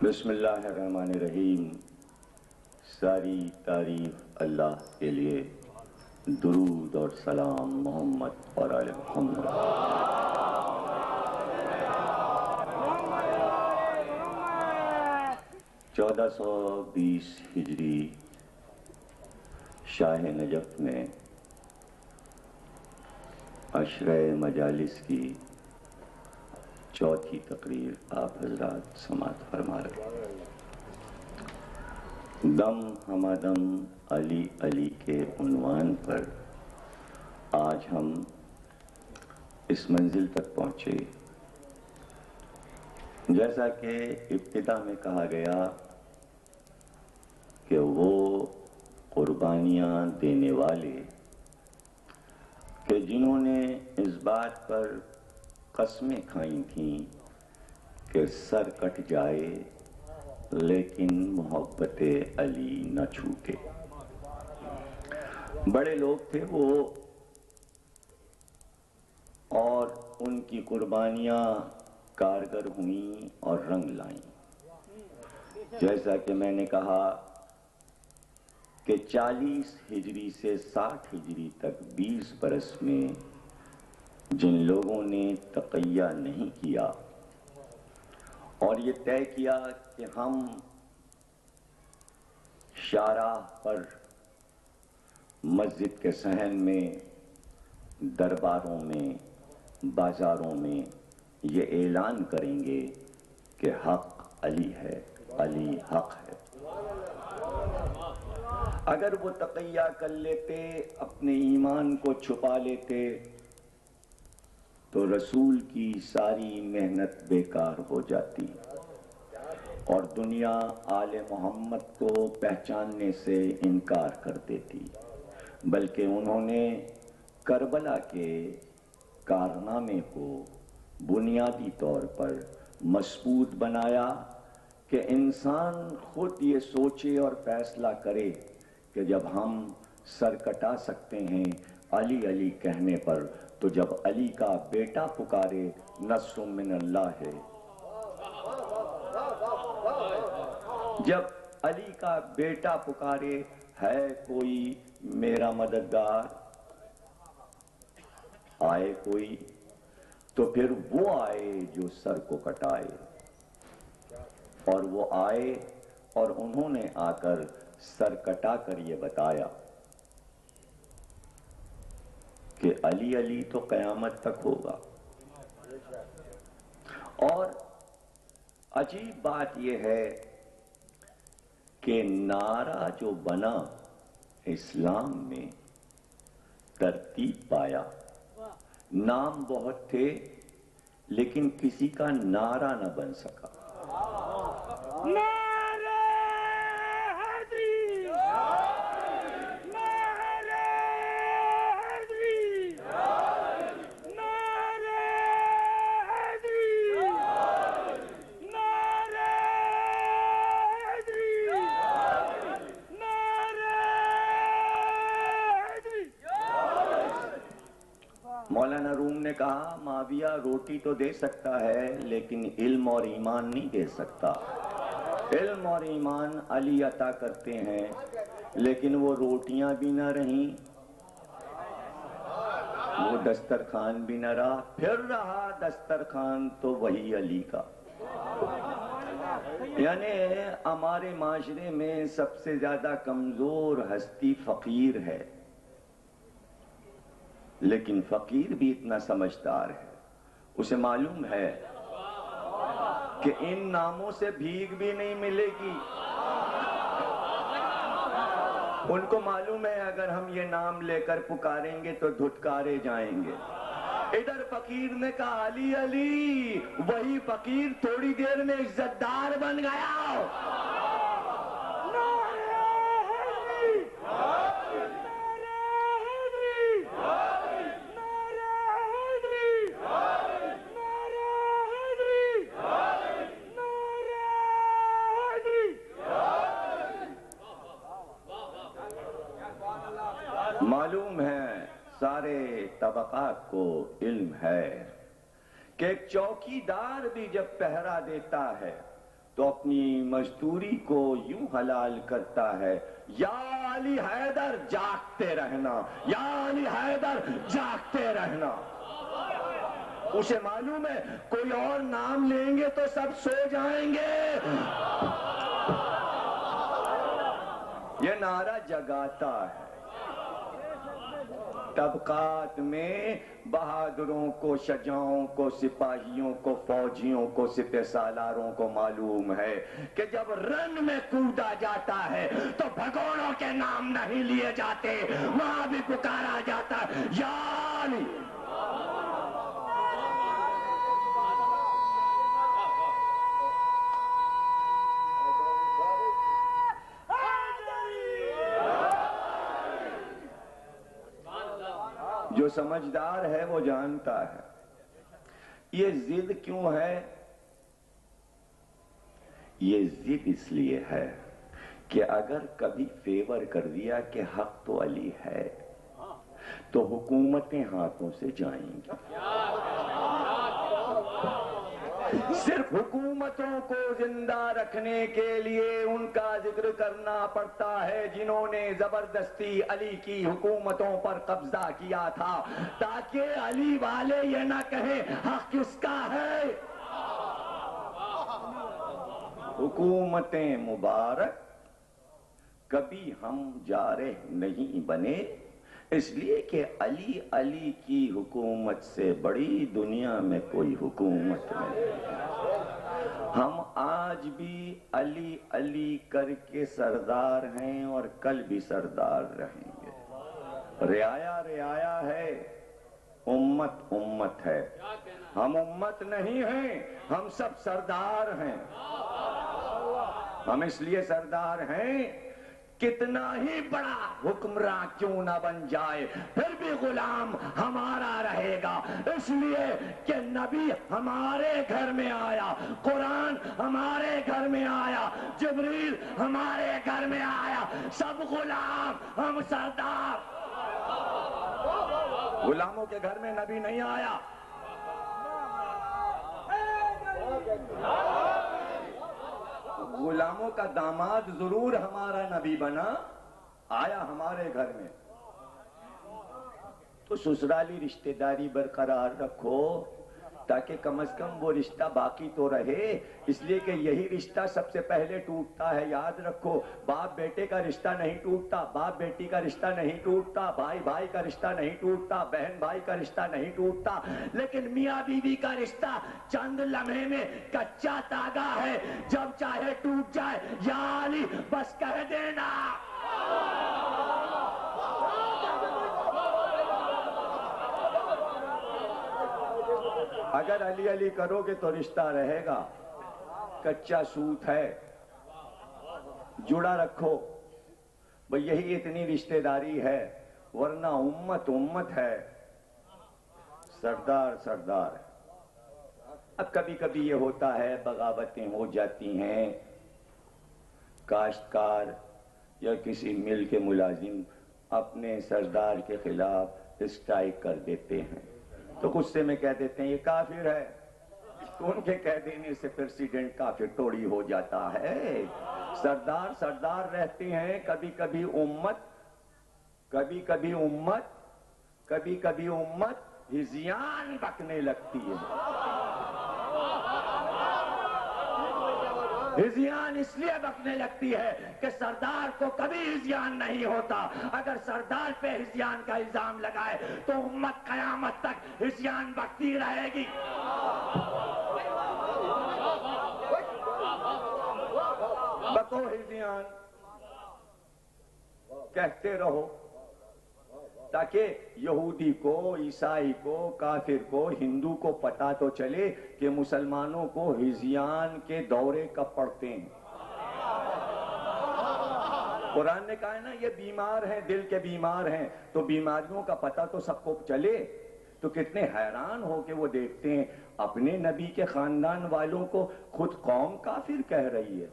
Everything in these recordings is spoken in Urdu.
بسم اللہ الرحمن الرحیم۔ ساری تعریف اللہ کے لیے، درود اور سلام محمد اور آل محمد۔ 1420 ہجری شاہ نجف میں عشرہ مجالس کی چوتھی تقریر آپ حضرات سماعت فرما رہے ہیں۔ دم ہمادم علی علی کے عنوان پر آج ہم اس منزل تک پہنچے۔ جیسا کہ ابتدا میں کہا گیا کہ وہ قربانیاں دینے والے کہ جنہوں نے اس بات پر قسمیں کھائی تھیں کہ سر کٹ جائے لیکن محبت علی نہ چھوٹے۔ بڑے لوگ تھے وہ اور ان کی قربانیاں کارگر ہوئیں اور رنگ لائیں۔ جیسا کہ میں نے کہا کہ 40 ہجری سے 60 ہجری تک 20 برس میں جن لوگوں نے تقیہ نہیں کیا اور یہ طے کیا کہ ہم شاہراہ پر، مسجد کے صحن میں، درباروں میں، بازاروں میں یہ اعلان کریں گے کہ حق علی ہے، علی حق ہے۔ اگر وہ تقیہ کر لیتے، اپنے ایمان کو چھپا لیتے تو رسول کی ساری محنت بیکار ہو جاتی اور دنیا آل محمد کو پہچاننے سے انکار کر دیتی۔ بلکہ انہوں نے کربلا کے کارنامے کو بنیادی طور پر مضبوط بنایا کہ انسان خود یہ سوچے اور فیصلہ کرے کہ جب ہم سر کٹا سکتے ہیں علی علی کہنے پر، تو جب علی کا بیٹا پکارے نصر من اللہ ہے، جب علی کا بیٹا پکارے ہے کوئی میرا مددگار، آئے کوئی، تو پھر وہ آئے جو سر کو کٹائے۔ اور وہ آئے اور انہوں نے آ کر سر کٹا کر یہ بتایا کہ علی علی تو قیامت تک ہوگا۔ اور عجیب بات یہ ہے کہ نعرہ جو بنا اسلام میں ترتیب پایا، نام بہت تھے لیکن کسی کا نعرہ نہ بن سکا۔ مولانا روم نے کہا معاویہ روٹی تو دے سکتا ہے لیکن علم اور ایمان نہیں دے سکتا۔ علم اور ایمان علی عطا کرتے ہیں لیکن وہ روٹیاں بھی نہ رہیں، وہ دسترخوان بھی نہ رہا، پھر رہا دسترخوان تو وہی علی کا۔ یعنی ہمارے معاشرے میں سب سے زیادہ کمزور ہستی فقیر ہے، لیکن فقیر بھی اتنا سمجھدار ہے، اسے معلوم ہے کہ ان ناموں سے بھیگ بھی نہیں ملے گی۔ ان کو معلوم ہے اگر ہم یہ نام لے کر پکاریں گے تو دھتکارے جائیں گے۔ ادھر فقیر نے کہا علی علی، وہی فقیر تھوڑی دیر میں عزت دار بن گیا۔ معلوم ہے سارے طبقات کو علم ہے کہ ایک چوکیدار بھی جب پہرا دیتا ہے تو اپنی مزدوری کو یوں حلال کرتا ہے، یا علی حیدر جاگتے رہنا، یا علی حیدر جاگتے رہنا۔ اسے معلوم ہے کوئی اور نام لیں گے تو سب سو جائیں گے۔ یہ نعرہ جگاتا ہے۔ طبقات میں بہادروں کو، شجاعوں کو، سپاہیوں کو، فوجیوں کو، سپہ سالاروں کو معلوم ہے کہ جب رن میں کودا جاتا ہے تو بھگوڑوں کے نام نہیں لیے جاتے، وہاں بھی پکارا جاتا ہے یا علی۔ جو سمجھدار ہے وہ جانتا ہے یہ ضد کیوں ہے۔ یہ ضد اس لیے ہے کہ اگر کبھی فیور کر دیا کہ حق تو علی ہے تو حکومتیں ہاتھوں سے جائیں گی۔ صرف حکومتوں کو زندہ رکھنے کے لیے ان کا ذکر کرنا پڑتا ہے جنہوں نے زبردستی علی کی حکومتوں پر قبضہ کیا تھا، تاکہ علی والے یہ نہ کہیں حق کس کا ہے۔ حکومتیں مبارک کبھی ہم جارح نہیں بنے، اس لیے کہ علی علی کی حکومت سے بڑی دنیا میں کوئی حکومت نہیں۔ ہم آج بھی علی علی کر کے سردار ہیں اور کل بھی سردار رہیں گے۔ رعایا رعایا ہے، امت امت ہے۔ ہم امت نہیں ہیں، ہم سب سردار ہیں۔ ہم اس لیے سردار ہیں کتنا ہی بڑا حکمراں کیوں نہ بن جائے پھر بھی غلام ہمارا رہے گا، اس لیے کہ نبی ہمارے گھر میں آیا، قرآن ہمارے گھر میں آیا، جبریل ہمارے گھر میں آیا، سب غلام ہم سردار۔ غلاموں کے گھر میں نبی نہیں آیا۔ غلاموں کا داماد ضرور ہمارا نبی بنا، آیا ہمارے گھر میں۔ تو سسرالی رشتہ داری برقرار رکھو تاکہ کم از کم وہ رشتہ باقی تو رہے، اس لیے کہ یہی رشتہ سب سے پہلے ٹوٹتا ہے۔ یاد رکھو، باپ بیٹے کا رشتہ نہیں ٹوٹتا، باپ بیٹی کا رشتہ نہیں ٹوٹتا، بھائی بھائی کا رشتہ نہیں ٹوٹتا، بہن بھائی کا رشتہ نہیں ٹوٹتا، لیکن میاں بیوی کا رشتہ چند لمحے میں کچا تاگا ہے، جب چاہے ٹوٹ جائے۔ یا علی بس کہہ دینا۔ اگر علی علی کرو گے تو رشتہ رہے گا، کچا سوت ہے، جڑا رکھو بھئی، یہی اتنی رشتہ داری ہے، ورنہ امت امت ہے، سردار سردار ہے۔ اب کبھی کبھی یہ ہوتا ہے بغاوتیں ہو جاتی ہیں، کاشتکار یا کسی مل کے ملازم اپنے سردار کے خلاف اسٹرائک کر دیتے ہیں، تو غصے میں کہہ دیتے ہیں یہ کافر ہے، تو ان کے کہہ دینے سے پریسیڈنٹ کافر توڑی ہو جاتا ہے۔ سردار سردار رہتے ہیں، کبھی کبھی امت، کبھی کبھی امت، کبھی کبھی امت ہذیان بکنے لگتی ہے۔ ہذیان اس لیے بکنے لگتی ہے کہ سردار کو کبھی ہذیان نہیں ہوتا۔ اگر سردار پہ ہذیان کا الزام لگائے تو امت قیامت تک ہذیان بکتی رہے گی۔ بکو ہذیان، کہتے رہو، تاکہ یہودی کو، عیسائی کو، کافر کو، ہندو کو پتا تو چلے کہ مسلمانوں کو ہذیان کے دورے کب پڑتے ہیں۔ قرآن نے کہا ہے نا یہ بیمار ہیں، دل کے بیمار ہیں، تو بیماریوں کا پتہ تو سب کو چلے۔ تو کتنے حیران ہو کہ وہ دیکھتے ہیں اپنے نبی کے خاندان والوں کو خود قوم کافر کہہ رہی ہے۔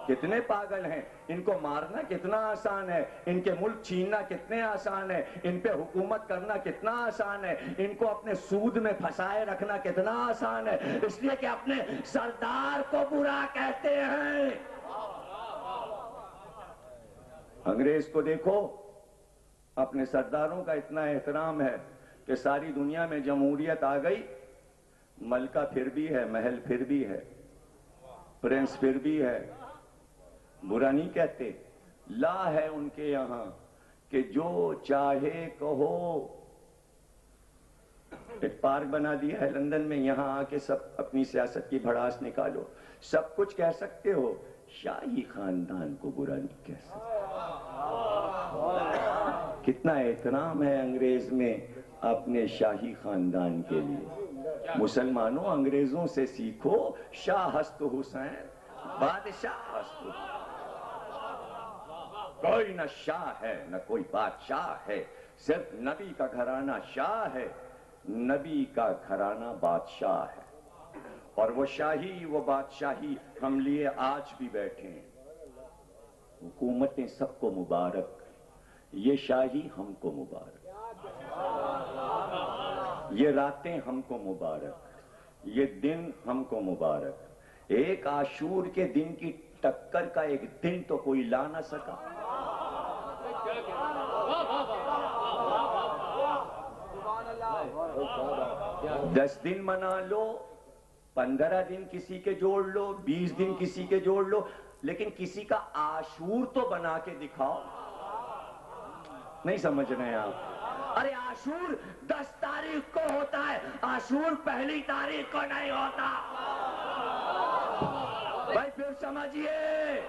کتنے پاگل ہیں، ان کو مارنا کتنا آسان ہے، ان کے ملک چھیننا کتنے آسان ہے، ان پہ حکومت کرنا کتنا آسان ہے، ان کو اپنے سود میں پھنسائے رکھنا کتنا آسان ہے، اس لیے کہ اپنے سردار کو برا کہتے ہیں۔ انگریز کو دیکھو، اپنے سرداروں کا اتنا احترام ہے کہ ساری دنیا میں جمہوریت آ گئی، ملکہ پھر بھی ہے، محل پھر بھی ہے، پرنس پھر بھی ہے، برا نہیں کہتے۔ لا ہے ان کے یہاں کہ جو چاہے کہو۔ ایک پارک بنا دیا ہے لندن میں، یہاں آ کے سب اپنی سیاست کی بھڑاس نکالو، سب کچھ کہہ سکتے ہو، شاہی خاندان کو برا نہیں کہہ سکتے۔ کتنا احترام ہے انگریز میں اپنے شاہی خاندان کے لیے۔ مسلمانوں انگریزوں سے سیکھو، شاہ ہست حسین بادشاہ ہست حسین۔ کوئی نہ شاہ ہے نہ کوئی بادشاہ ہے، صرف نبی کا گھرانہ شاہ ہے، نبی کا گھرانہ بادشاہ ہے، اور وہ شاہی وہ بادشاہی ہم لیے آج بھی بیٹھے ہیں۔ حکومتیں سب کو مبارک، یہ شاہی ہم کو مبارک، یہ راتیں ہم کو مبارک، یہ دن ہم کو مبارک۔ ایک عاشور کے دن کی ٹکر کا ایک دن تو کوئی لا نہ سکا۔ 10 دن منا لو، 15 دن کسی کے جوڑ لو، 20 دن کسی کے جوڑ لو، لیکن کسی کا عاشور تو بنا کے دکھاؤ۔ نہیں سمجھ رہے ہیں آپ؟ ارے عاشور 10 تاریخ کو ہوتا ہے، عاشور پہلی تاریخ کو نہیں ہوتا۔ بھائی پھر سمجھیے،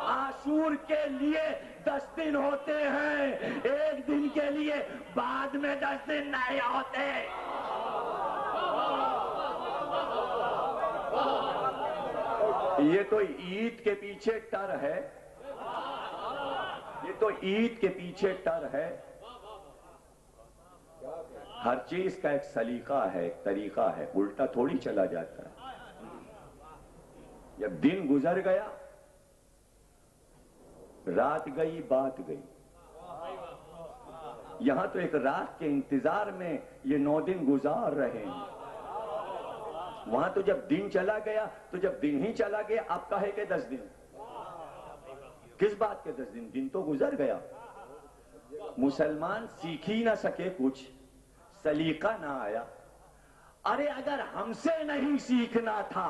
عاشور کے لیے 10 دن ہوتے ہیں، ایک دن کے لیے بعد میں 10 دن نہیں ہوتے۔ یہ تو عید کے پیچھے ٹر ہے، یہ تو عید کے پیچھے ٹر ہے۔ ہر چیز کا ایک سلیقہ ہے، ایک طریقہ ہے، الٹا تھوڑی چلا جاتا ہے۔ جب دن گزر گیا، رات گئی بات گئی۔ یہاں تو ایک رات کے انتظار میں یہ 9 دن گزار رہے ہیں، وہاں تو جب دن چلا گیا تو جب دن ہی چلا گیا، آپ کہے کہ 10 دن، کس بات کے 10 دن؟ دن تو گزر گیا۔ مسلمان سیکھ ہی نہ سکے، کچھ سلیقہ نہ آیا۔ ارے اگر ہم سے نہیں سیکھنا تھا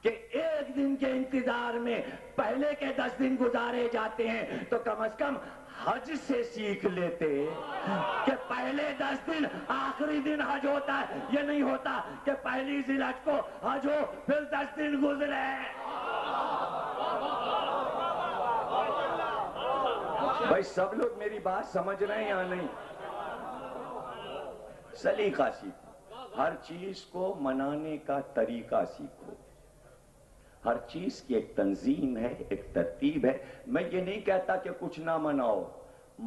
کہ ایک دن کے انتظار میں پہلے کے 10 دن گزارے جاتے ہیں، تو کم از کم حج سے سیکھ لیتے کہ پہلے 10 دن آخری دن حج ہوتا ہے، یہ نہیں ہوتا کہ پہلی ذی الحج کو حج ہو پھر 10 دن گزرے۔ بھائی سب لوگ میری بات سمجھ رہے ہیں یا نہیں؟ سلیقہ سیکھو، ہر چیز کو منانے کا طریقہ سیکھو، ہر چیز کی ایک تنظیم ہے، ایک ترتیب ہے۔ میں یہ نہیں کہتا کہ کچھ نہ مناؤ،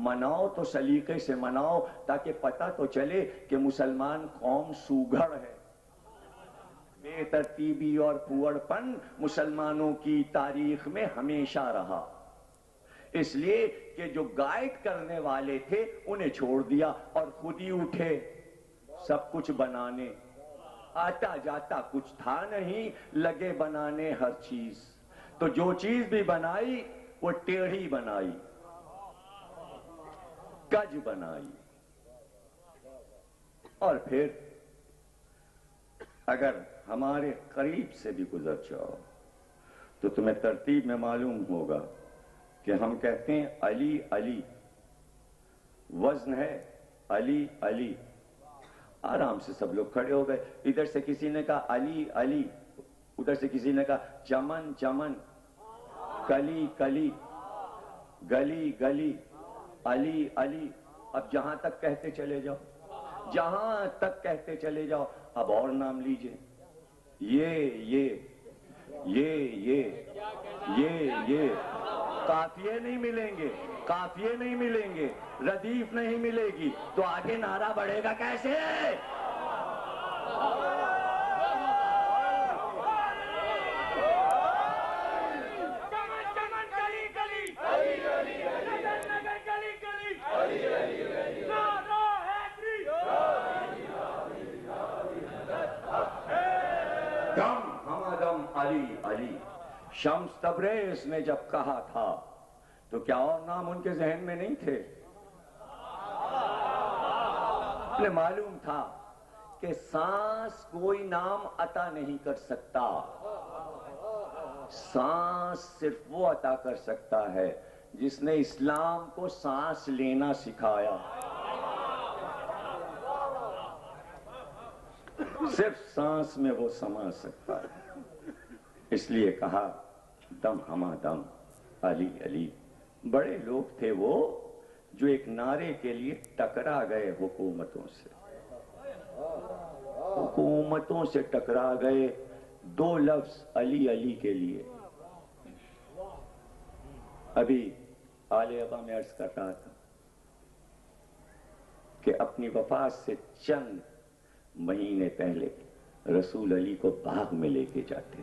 مناؤ تو سلیقے سے مناؤ، تاکہ پتہ تو چلے کہ مسلمان قوم سوگھڑ ہے۔ بے ترتیبی اور پھوڑ پن مسلمانوں کی تاریخ میں ہمیشہ رہا، اس لیے کہ جو گائیڈ کرنے والے تھے انہیں چھوڑ دیا اور خود ہی اٹھے سب کچھ بنانے۔ آتا جاتا کچھ تھا نہیں، لگے بنانے ہر چیز، تو جو چیز بھی بنائی وہ ٹیڑھی بنائی، کج بنائی۔ اور پھر اگر ہمارے قریب سے بھی گزر جاؤ تو تمہیں ترتیب میں معلوم ہوگا کہ ہم کہتے ہیں علی علی، وزن ہے علی علی۔ آرام سے سب لوگ کھڑے ہو گئے، ادھر سے کسی نے کہا علی علی، ادھر سے کسی نے کہا چمن چمن، کلی کلی، گلی گلی، علی علی۔ اب جہاں تک کہتے چلے جاؤ، جہاں تک کہتے چلے جاؤ، اب اور نام لیجئے، یہ قافیے نہیں ملیں گے، قافیے نہیں ملیں گے، ردیف نہیں ملے گی، تو آگے نعرہ بڑھے گا کیسے؟ علی علی. شمس تبریز نے جب کہا تھا تو کیا اور نام ان کے ذہن میں نہیں تھے؟ انہیں معلوم تھا کہ سانس کوئی نام عطا نہیں کر سکتا. سانس صرف وہ عطا کر سکتا ہے جس نے اسلام کو سانس لینا سکھایا. صرف سانس میں وہ سما سکتا ہے. اس لیے کہا دم ہما دم علی علی. بڑے لوگ تھے وہ جو ایک نعرے کے لیے ٹکرا گئے حکومتوں سے. حکومتوں سے ٹکرا گئے دو لفظ علی علی کے لیے. ابھی آل ابا میں عرض کر رہا تھا کہ اپنی وفات سے چند مہینے پہلے رسول علی کو باغ میں لے کے جاتے,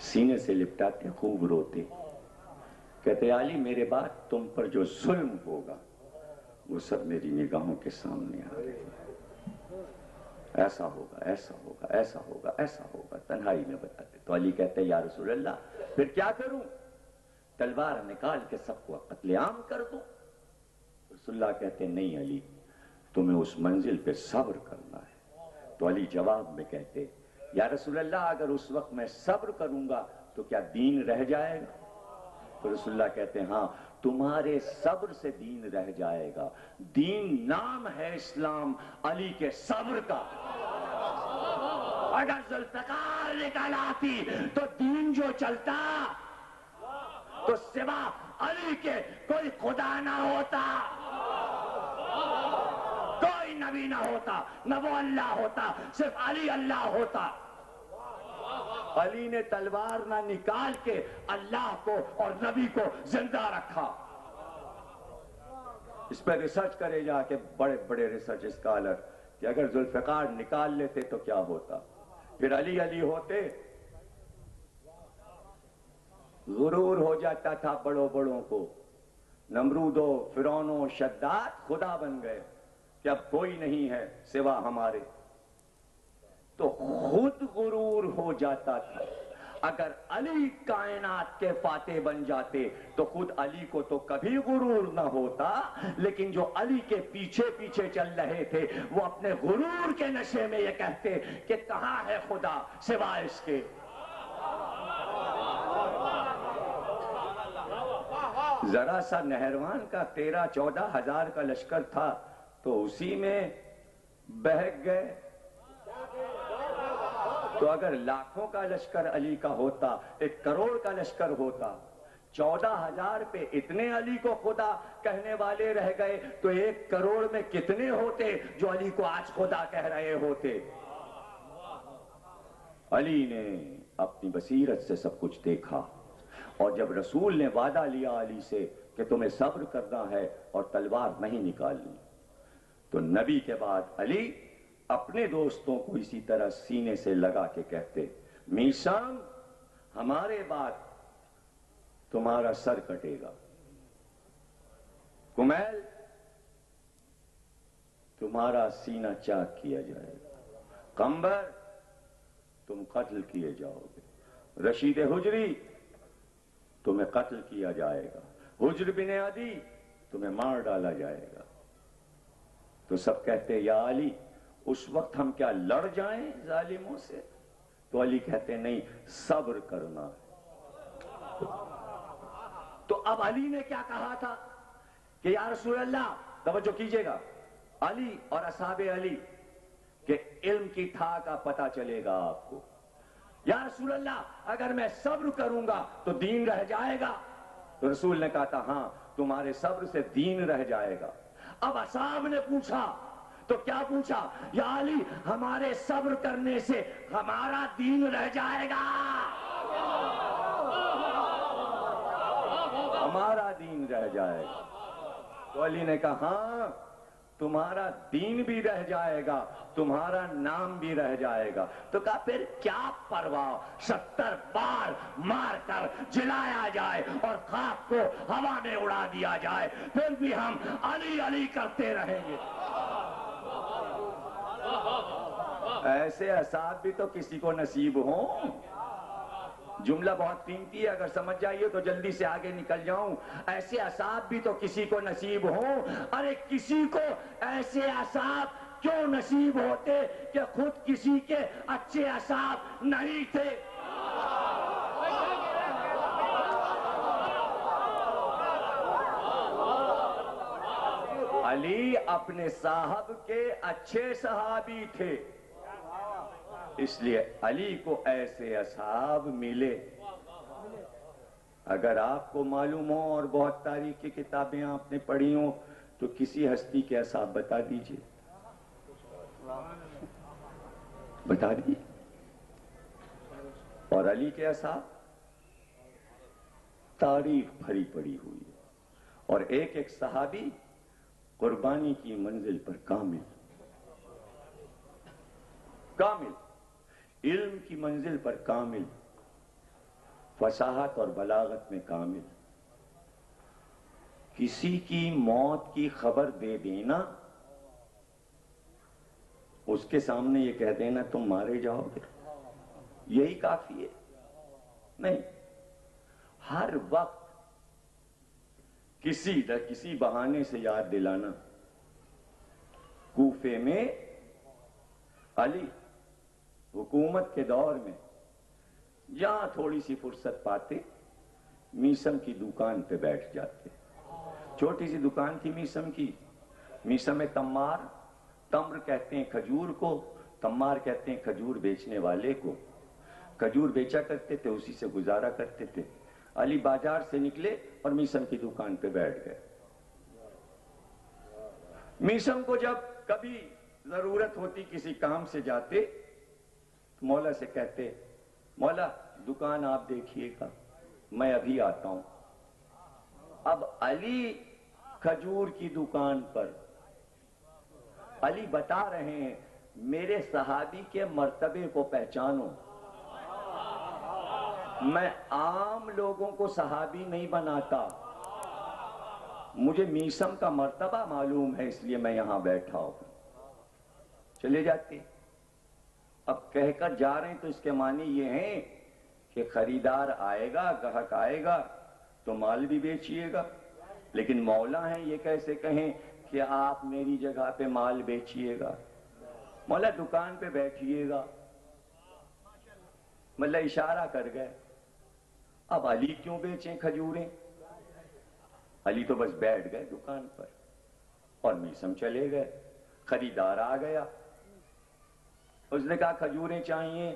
سینے سے لپٹاتے, خوب روتے, کہتے علی میرے بعد تم پر جو ظلم ہوگا وہ سب میری نگاہوں کے سامنے آ رہے ہیں. ایسا ہوگا, ایسا ہوگا, ایسا ہوگا, ایسا ہوگا. تنہائی میں بتاتے. تو علی کہتے یا رسول اللہ پھر کیا کروں؟ تلوار نکال کے سب کو قتل عام کر دو. رسول اللہ کہتے نہیں علی, تمہیں اس منزل پہ صبر کرنا ہے. تو علی جواب میں کہتے یا رسول اللہ اگر اس وقت میں صبر کروں گا تو کیا دین رہ جائے گا؟ تو رسول اللہ کہتے ہیں ہاں تمہارے صبر سے دین رہ جائے گا. دین نام ہے اسلام علی کے صبر کا. اگر ذوالفقار نکل آتی تو دین جو چلتا تو سوا علی کے کوئی خدا نہ ہوتا, کوئی نبی نہ ہوتا, نہ وہ اللہ ہوتا, صرف علی اللہ ہوتا. علی نے تلوار نہ نکال کے اللہ کو اور نبی کو زندہ رکھا. اس پہ ریسرچ کرے جا کے بڑے بڑے ریسرچ اسکالر کہ اگر ذوالفقار نکال لیتے تو کیا ہوتا. پھر علی علی ہوتے, غرور ہو جاتا تھا بڑوں بڑوں کو. نمرود و فرعون و شداد خدا بن گئے کہ اب کوئی نہیں ہے سوا ہمارے. تو خود غرور ہو جاتا تھا. اگر علی کائنات کے فاتح بن جاتے تو خود علی کو تو کبھی غرور نہ ہوتا, لیکن جو علی کے پیچھے پیچھے چل رہے تھے وہ اپنے غرور کے نشے میں یہ کہتے کہ کہاں ہے خدا سوا اس کے. ذرا سا نہروان کا 13-14 ہزار کا لشکر تھا تو اسی میں بہک گئے. تو اگر لاکھوں کا لشکر علی کا ہوتا, 1 کروڑ کا لشکر ہوتا, 14,000 پہ اتنے علی کو خدا کہنے والے رہ گئے تو 1 کروڑ میں کتنے ہوتے جو علی کو آج خدا کہہ رہے ہوتے. علی نے اپنی بصیرت سے سب کچھ دیکھا, اور جب رسول نے وعدہ لیا علی سے کہ تمہیں صبر کرنا ہے اور تلوار نہیں نکالنی, تو نبی کے بعد علی اپنے دوستوں کو اسی طرح سینے سے لگا کے کہتے میثام ہمارے بعد تمہارا سر کٹے گا, کمیل تمہارا سینہ چاک کیا جائے گا, قمبر تم قتل کیے جاؤ گے, رشید حجری تمہیں قتل کیا جائے گا, حجر بن عدی تمہیں مار ڈالا جائے گا. تو سب کہتے یا علی اس وقت ہم کیا لڑ جائیں ظالموں سے؟ تو علی کہتے نہیں, صبر کرنا. تو اب علی نے کیا کہا تھا کہ یا رسول اللہ, توجہ کیجئے گا, علی اور اصحاب علی کہ علم کی تھا کا پتہ چلے گا آپ کو. یا رسول اللہ اگر میں صبر کروں گا تو دین رہ جائے گا. تو رسول نے کہا تھا ہاں تمہارے صبر سے دین رہ جائے گا. اب اصحاب نے پوچھا تو کیا پوچھا, یا علی ہمارے صبر کرنے سے ہمارا دین رہ جائے گا, ہمارا دین رہ جائے گا. تو علی نے کہا ہاں تمہارا دین بھی رہ جائے گا, تمہارا نام بھی رہ جائے گا. تو کہا پھر کیا پرواہ, 70 بار مار کر جلایا جائے اور خاک کو ہوا میں اڑا دیا جائے, پھر بھی ہم علی علی کرتے رہیں گے. ایسے اصحاب بھی تو کسی کو نصیب ہوں. جملہ بہت قیمتی ہے، اگر سمجھ جائیے تو جلدی سے آگے نکل جاؤں۔ ایسے اعصاب بھی تو کسی کو نصیب ہوں، ارے کسی کو ایسے اعصاب کیوں نصیب ہوتے کہ خود کسی کے اچھے اعصاب نہیں تھے۔ علی اپنے صاحب کے اچھے صحابی تھے، اس لیے علی کو ایسے اصحاب ملے۔ اگر آپ کو معلوم ہو اور بہت تاریخ کی کتابیں آپ نے پڑھی ہوں تو کسی ہستی کے اصحاب بتا دیجئے، بتا دیجئے۔ اور علی کے اصحاب تاریخ بھری پڑی ہوئی ہے، اور ایک ایک صحابی قربانی کی منزل پر کامل، علم کی منزل پر کامل، فصاحت اور بلاغت میں کامل۔ کسی کی موت کی خبر دے دینا، اس کے سامنے یہ کہہ دینا تم مارے جاؤ گے، یہی کافی ہے؟ نہیں، ہر وقت کسی نہ کسی بہانے سے یاد دلانا۔ کوفے میں علی حکومت کے دور میں جہاں تھوڑی سی فرصت پاتے میسم کی دکان پہ بیٹھ جاتے۔ چھوٹی سی دکان تھی میسم کی، میسم تمار، تمر کہتے ہیں کھجور کو، تمار کہتے ہیں کھجور بیچنے والے کو۔ کھجور بیچا کرتے تھے، اسی سے گزارا کرتے تھے۔ علی بازار سے نکلے اور میسم کی دکان پہ بیٹھ گئے۔ میسم کو جب کبھی ضرورت ہوتی کسی کام سے جاتے، مولا سے کہتے مولا دکان آپ دیکھیے گا، میں ابھی آتا ہوں۔ اب علی کھجور کی دکان پر، علی بتا رہے ہیں میرے صحابی کے مرتبے کو پہچانو، میں عام لوگوں کو صحابی نہیں بناتا، مجھے میسم کا مرتبہ معلوم ہے، اس لیے میں یہاں بیٹھا ہوں۔ چلے جاتے۔ اب کہہ کر جا رہے ہیں تو اس کے معنی یہ ہیں کہ خریدار آئے گا، گاہک آئے گا تو مال بھی بیچیے گا، لیکن مولا ہیں یہ کیسے کہیں کہ آپ میری جگہ پہ مال بیچیے گا؟ مولا دکان پہ بیٹھیے گا، مطلب اشارہ کر گئے۔ اب علی کیوں بیچیں کھجوریں؟ علی تو بس بیٹھ گئے دکان پر اور میسم چلے گئے۔ خریدار آ گیا، اس نے کہا کھجوریں چاہیے۔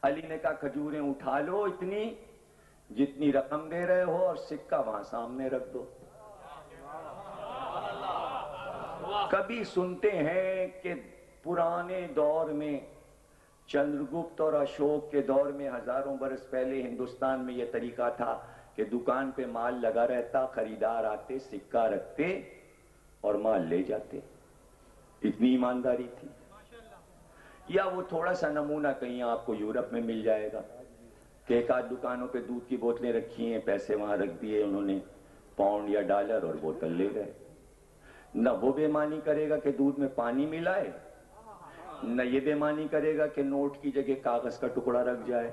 علی نے کہا کھجوریں اٹھا لو اتنی جتنی رقم دے رہے ہو، اور سکہ وہاں سامنے رکھ دو۔ کبھی سنتے ہیں کہ پرانے دور میں چندرگپت اور اشوک کے دور میں ہزاروں برس پہلے ہندوستان میں یہ طریقہ تھا کہ دکان پہ مال لگا رہتا، خریدار آتے، سکہ رکھتے اور مال لے جاتے۔ اتنی ایمانداری تھی۔ یا وہ تھوڑا سا نمونہ کہیں آپ کو یورپ میں مل جائے گا کہ ایک آدھ دکانوں پہ دودھ کی بوتلیں رکھی ہیں، پیسے وہاں رکھ دیے انہوں نے، پاؤنڈ یا ڈالر، اور بوتل لے گئے۔ نہ وہ بے معنی کرے گا کہ دودھ میں پانی ملائے، نہ یہ بے معنی کرے گا کہ نوٹ کی جگہ کاغذ کا ٹکڑا رکھ جائے۔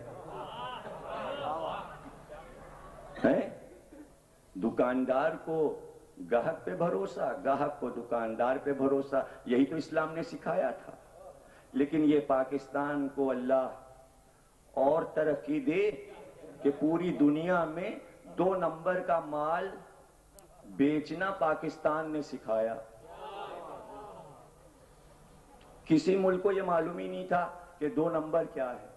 دکاندار کو گاہک پہ بھروسہ، گاہک کو دکاندار پہ بھروسہ، یہی تو اسلام نے سکھایا تھا۔ لیکن یہ پاکستان کو اللہ اور ترقی دے کہ پوری دنیا میں 2 نمبر کا مال بیچنا پاکستان نے سکھایا۔ کسی ملک کو یہ معلوم ہی نہیں تھا کہ 2 نمبر کیا ہے۔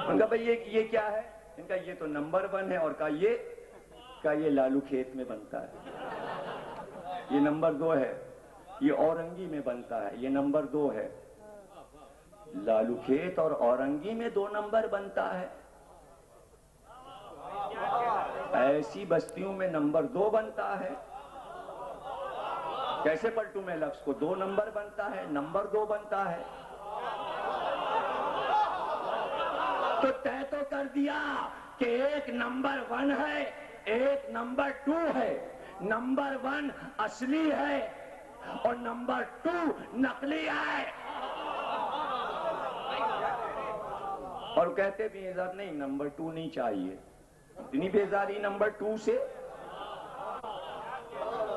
ان کا بھئی یہ کیا ہے؟ ان کا یہ تو نمبر 1 ہے، اور کہا یہ لالو کھیت میں بنتا ہے، یہ نمبر 2 ہے، یہ اورنگی میں بنتا ہے، یہ نمبر 2 ہے۔ لالو کھیت اور اورنگی میں 2 نمبر بنتا ہے؟ ایسی بستیوں میں نمبر 2 بنتا ہے؟ کیسے پلٹوں میں لفظ کو؟ 2 نمبر بنتا ہے، نمبر 2 بنتا ہے؟ تو طے تو کر دیا کہ ایک نمبر 1 ہے، ایک نمبر 2 ہے۔ نمبر 1 اصلی ہے، اور نمبر 2 نقلی ہے. اور کہتے بھی ہیں صاحب نہیں نمبر 2 نہیں چاہیے. اتنی بیزاری نمبر 2 سے.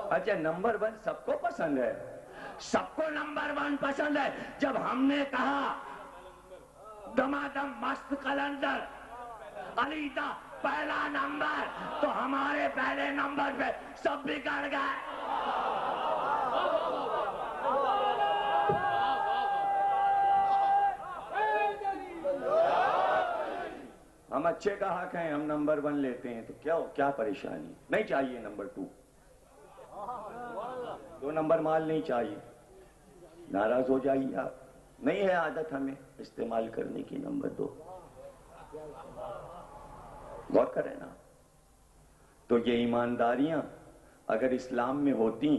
اچھا نمبر 1 سب کو پسند ہے, سب کو نمبر 1 پسند ہے. جب ہم نے کہا دمادم مست قلندر علی دا پہلا نمبر, تو ہمارے پہلے نمبر پہ سب بگڑ گئے. ہم اچھے کا حق ہیں, ہم نمبر 1 لیتے ہیں, تو کیا پریشانی. نہیں چاہیے نمبر 2, 2 نمبر مال نہیں چاہیے. ناراض ہو جائیے آپ, نہیں ہے عادت ہمیں استعمال کرنے کی نمبر 2. غور کریں نا. تو یہ ایمانداریاں اگر اسلام میں ہوتی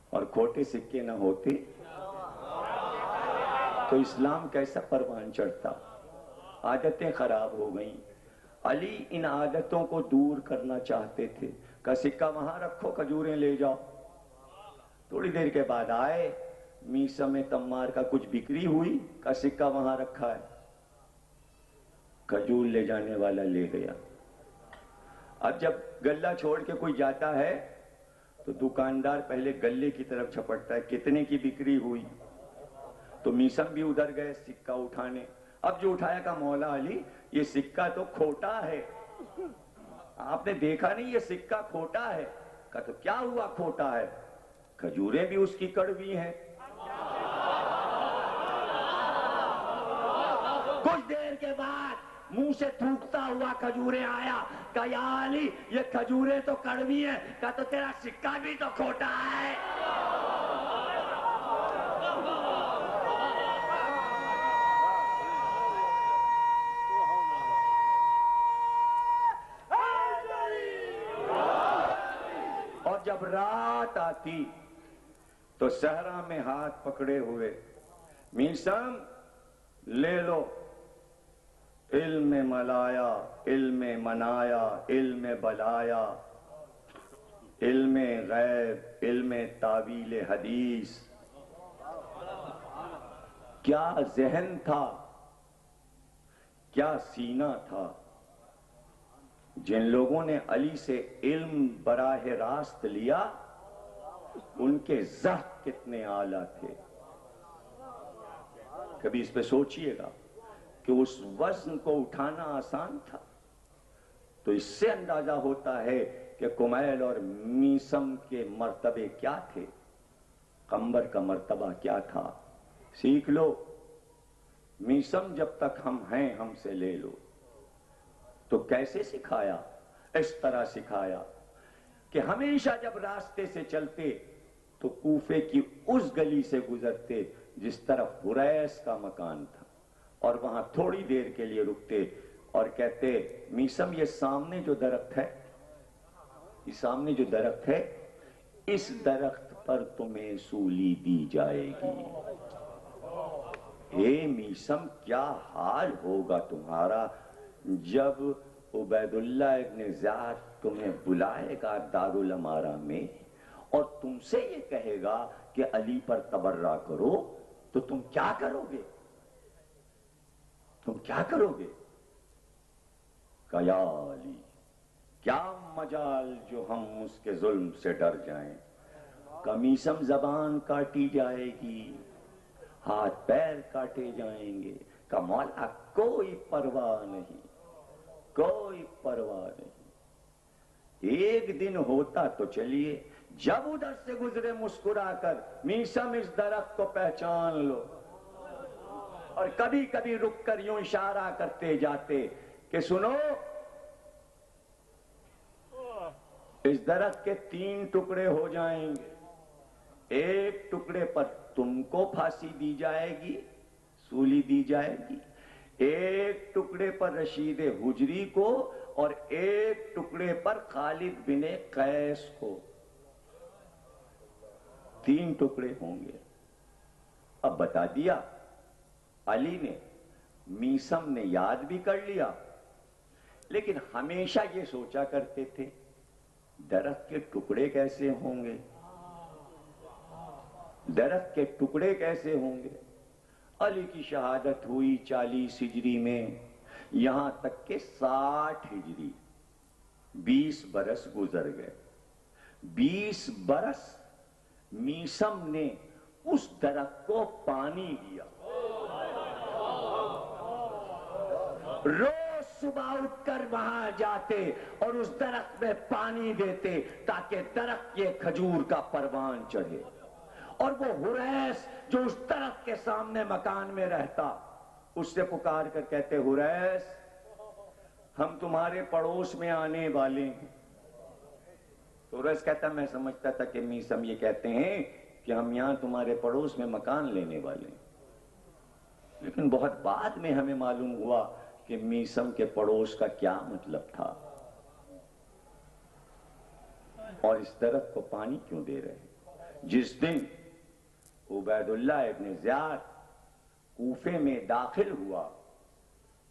اور کھوٹے سکے نہ ہوتے تو اسلام کیسا پروان چڑھتا. عادتیں خراب ہو گئیں. علی ان عادتوں کو دور کرنا چاہتے تھے. کا سکہ وہاں رکھو, کھجوریں لے جاؤ. تھوڑی دیر کے بعد آئے, میسم تمار کا کچھ بکری ہوئی, کا سکہ وہاں رکھا ہے. کھجور لے جانے والا لے گیا. اب جب گلہ چھوڑ کے کوئی جاتا ہے تو دکاندار پہلے گلے کی طرف جھپٹتا ہے, کتنے کی بکری ہوئی. تو میسم بھی ادھر گئے سکہ اٹھانے. اب جو اٹھایا کہا مولا علی یہ سکہ تو کھوٹا ہے, آپ نے دیکھا نہیں یہ سکہ کھوٹا ہے. کہا تو کیا ہوا کھوٹا ہے, کھجوریں بھی اس کی کڑوی ہیں. کچھ دیر کے بعد منہ سے تھوکتا ہوا کھجوریں آیا. کہا یا علی یہ کھجوریں تو کڑوی ہیں. کہا تو تیرا سکہ بھی تو کھوٹا ہے. اور جب رات آتی تو صحرا میں ہاتھ پکڑے ہوئے, میسم لے لو علم ملایا, علم منایا, علم بلایا, علم غیب, علم تاویل حدیث. کیا ذہن تھا, کیا سینہ تھا. جن لوگوں نے علی سے علم براہ راست لیا ان کے ذہن کتنے اعلیٰ تھے. کبھی اس پہ سوچئے گا کہ اس وزن کو اٹھانا آسان تھا. تو اس سے اندازہ ہوتا ہے کہ کمیل اور میسم کے مرتبے کیا تھے, قمبر کا مرتبہ کیا تھا. سیکھ لو. میسم جب تک ہم ہیں ہم سے لے لو. تو کیسے سکھایا, اس طرح سکھایا کہ ہمیشہ جب راستے سے چلتے تو کوفے کی اس گلی سے گزرتے جس طرف حریث کا مکان تھا, اور وہاں تھوڑی دیر کے لیے رکتے اور کہتے میسم یہ سامنے جو درخت ہے, یہ سامنے جو درخت ہے, اس درخت پر تمہیں سولی دی جائے گی. اے میسم کیا حال ہوگا تمہارا جب عبید اللہ ابن زیاد تمہیں بلائے گا دارالامارہ میں اور تم سے یہ کہے گا کہ علی پر تبرہ کرو, تو تم کیا کرو گے, تم کیا کرو گے. کہ یا علی کیا مجال جو ہم اس کے ظلم سے ڈر جائیں. کمیسم زبان کاٹی جائے گی, ہاتھ پیر کاٹے جائیں گے. کہ مولا کوئی پرواہ نہیں, کوئی پرواہ نہیں. ایک دن ہوتا تو چلیے, جب ادھر سے گزرے مسکرا کر میسم اس درخت کو پہچان لو. اور کبھی کبھی رک کر یوں اشارہ کرتے جاتے کہ سنو اس درخت کے 3 ٹکڑے ہو جائیں گے. ایک ٹکڑے پر تم کو پھانسی دی جائے گی, سولی دی جائے گی. ایک ٹکڑے پر رشید حجری کو, اور ایک ٹکڑے پر خالد بن قیس کو. 3 ٹکڑے ہوں گے. اب بتا دیا علی نے, میسم نے یاد بھی کر لیا, لیکن ہمیشہ یہ سوچا کرتے تھے درخت کے ٹکڑے کیسے ہوں گے. درخت کے ٹکڑے کیسے ہوں گے؟ علی کی شہادت ہوئی 40 ہجری میں، یہاں تک کہ 60 ہجری 20 برس گزر گئے۔ 20 برس میثم نے اس درخت کو پانی دیا، روز صبح اٹھ کر وہاں جاتے اور اس درخت میں پانی دیتے تاکہ درخت کے کھجور کا پروان چڑھے۔ اور وہ حریث جو اس درخت کے سامنے مکان میں رہتا، اس سے پکار کر کہتے، حریث ہم تمہارے پڑوس میں آنے والے ہیں۔ تو حریث کہتا، میں سمجھتا تھا کہ میثم یہ کہتے ہیں کہ ہم یہاں تمہارے پڑوس میں مکان لینے والے ہیں، لیکن بہت بعد میں ہمیں معلوم ہوا کہ میثم کے پڑوس کا کیا مطلب تھا اور اس درخت کو پانی کیوں دے رہے ہیں۔ جس دن عبید اللہ ابن زیاد کوفے میں داخل ہوا،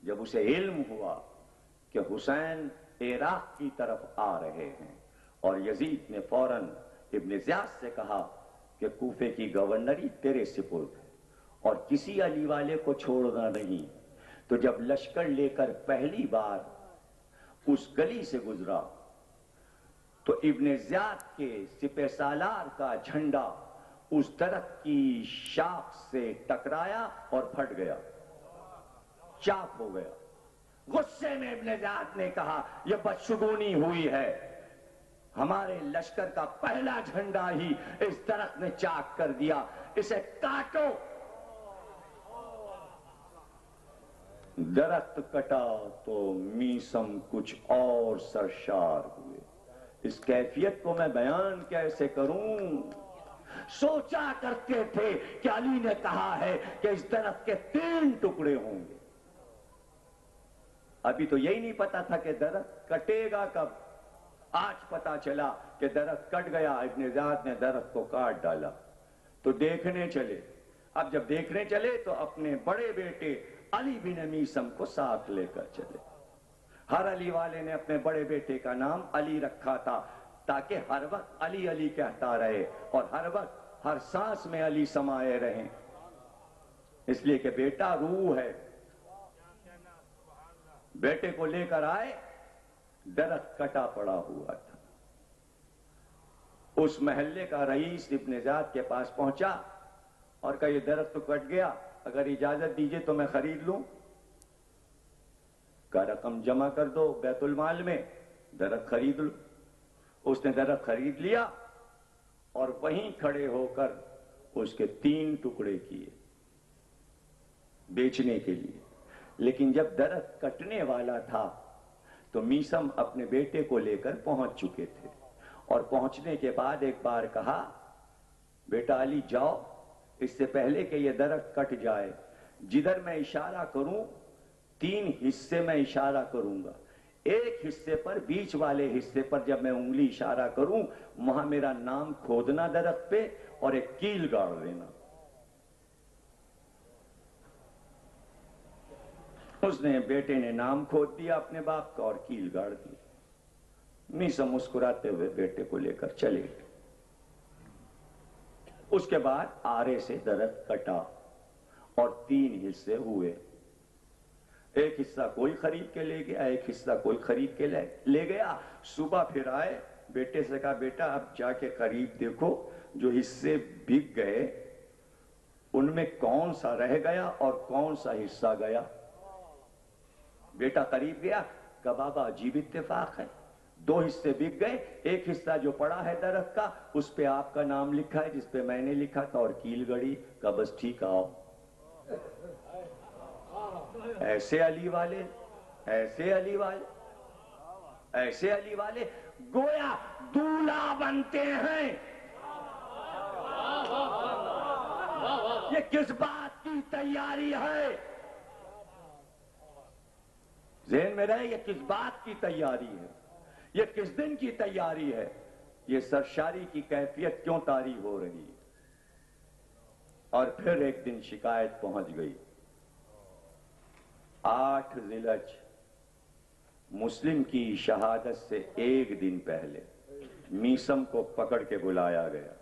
جب اسے علم ہوا کہ حسین عراق کی طرف آ رہے ہیں، اور یزید نے فوراً ابن زیاد سے کہا کہ کوفے کی گورنری تیرے سپرد ہے اور کسی علی والے کو چھوڑنا نہیں، تو جب لشکر لے کر پہلی بار اس گلی سے گزرا تو ابن زیاد کے سپہ سالار کا جھنڈا اس درخت کی شاخ سے ٹکرایا اور پھٹ گیا، چاک ہو گیا۔ غصے میں ابن زیاد نے کہا، یہ بدشگونی ہوئی ہے، ہمارے لشکر کا پہلا جھنڈا ہی اس درخت نے چاک کر دیا، اسے کاٹو۔ درخت کٹا تو میثم کچھ اور سرشار ہوئے۔ اس کیفیت کو میں بیان کیسے کروں؟ سوچا کرتے تھے کہ علی نے کہا ہے کہ اس درخت کے 3 ٹکڑے ہوں گے۔ ابھی تو یہی نہیں پتا تھا کہ درخت کٹے گا کب، آج پتا چلا کہ درخت کٹ گیا، ابن زیاد نے درخت کو کاٹ ڈالا۔ تو دیکھنے چلے، اب جب دیکھنے چلے تو اپنے بڑے بیٹے علی بن میثم کو ساتھ لے کر چلے۔ ہر علی والے نے اپنے بڑے بیٹے کا نام علی رکھا تھا تاکہ ہر وقت علی علی کہتا رہے اور ہر وقت ہر سانس میں علی سمائے رہیں، اس لیے کہ بیٹا روح ہے۔ بیٹے کو لے کر آئے، درخت کٹا پڑا ہوا تھا۔ اس محلے کا رئیس ابن زیاد کے پاس پہنچا اور کہا، یہ درخت تو کٹ گیا، اگر اجازت دیجئے تو میں خرید لوں۔ کا رقم جمع کر دو بیت المال میں، درخت خرید لو۔ اس نے درخت خرید لیا اور وہیں کھڑے ہو کر اس کے 3 ٹکڑے کیے بیچنے کے لیے۔ لیکن جب درخت کٹنے والا تھا تو میثم اپنے بیٹے کو لے کر پہنچ چکے تھے، اور پہنچنے کے بعد ایک بار کہا، بیٹا علی جاؤ، اس سے پہلے کہ یہ درخت کٹ جائے، جدھر میں اشارہ کروں 3 حصے میں اشارہ کروں گا، ایک حصے پر، بیچ والے حصے پر جب میں انگلی اشارہ کروں وہاں میرا نام کھودنا درخت پہ اور ایک کیل گاڑ دینا۔ اس نے، بیٹے نے نام کھود دیا اپنے باپ کا اور کیل گاڑ دی۔ میثم مسکراتے ہوئے بیٹے کو لے کر چلے گئے۔ اس کے بعد آرے سے درخت کٹا اور 3 حصے ہوئے، ایک حصہ کوئی خرید کے لے گیا، ایک حصہ کوئی خرید کے لے گیا۔ صبح پھر آئے، بیٹے سے کہا، بیٹا اب جا کے قریب دیکھو، جو حصے بک گئے ان میں کون سا رہ گیا اور کون سا حصہ گیا۔ بیٹا قریب گیا، کہا، بابا عجیب اتفاق ہے، 2 حصے بک گئے، ایک حصہ جو پڑا ہے درخت کا اس پہ آپ کا نام لکھا ہے جس پہ میں نے لکھا تھا اور کیل گڑی۔ کہا، بس ٹھیک، آؤ۔ ایسے علی والے، ایسے علی والے، ایسے علی والے گویا دولہا بنتے ہیں۔ یہ کس بات کی تیاری ہے؟ ذہن میں رہے، یہ کس بات کی تیاری ہے، یہ کس دن کی تیاری ہے، یہ سرشاری کی کیفیت کیوں طاری ہو رہی ہے۔ اور پھر ایک دن شکایت پہنچ گئی، 8 ذی الحجہ مسلم کی شہادت سے 1 دن پہلے میثم کو پکڑ کے بلایا گیا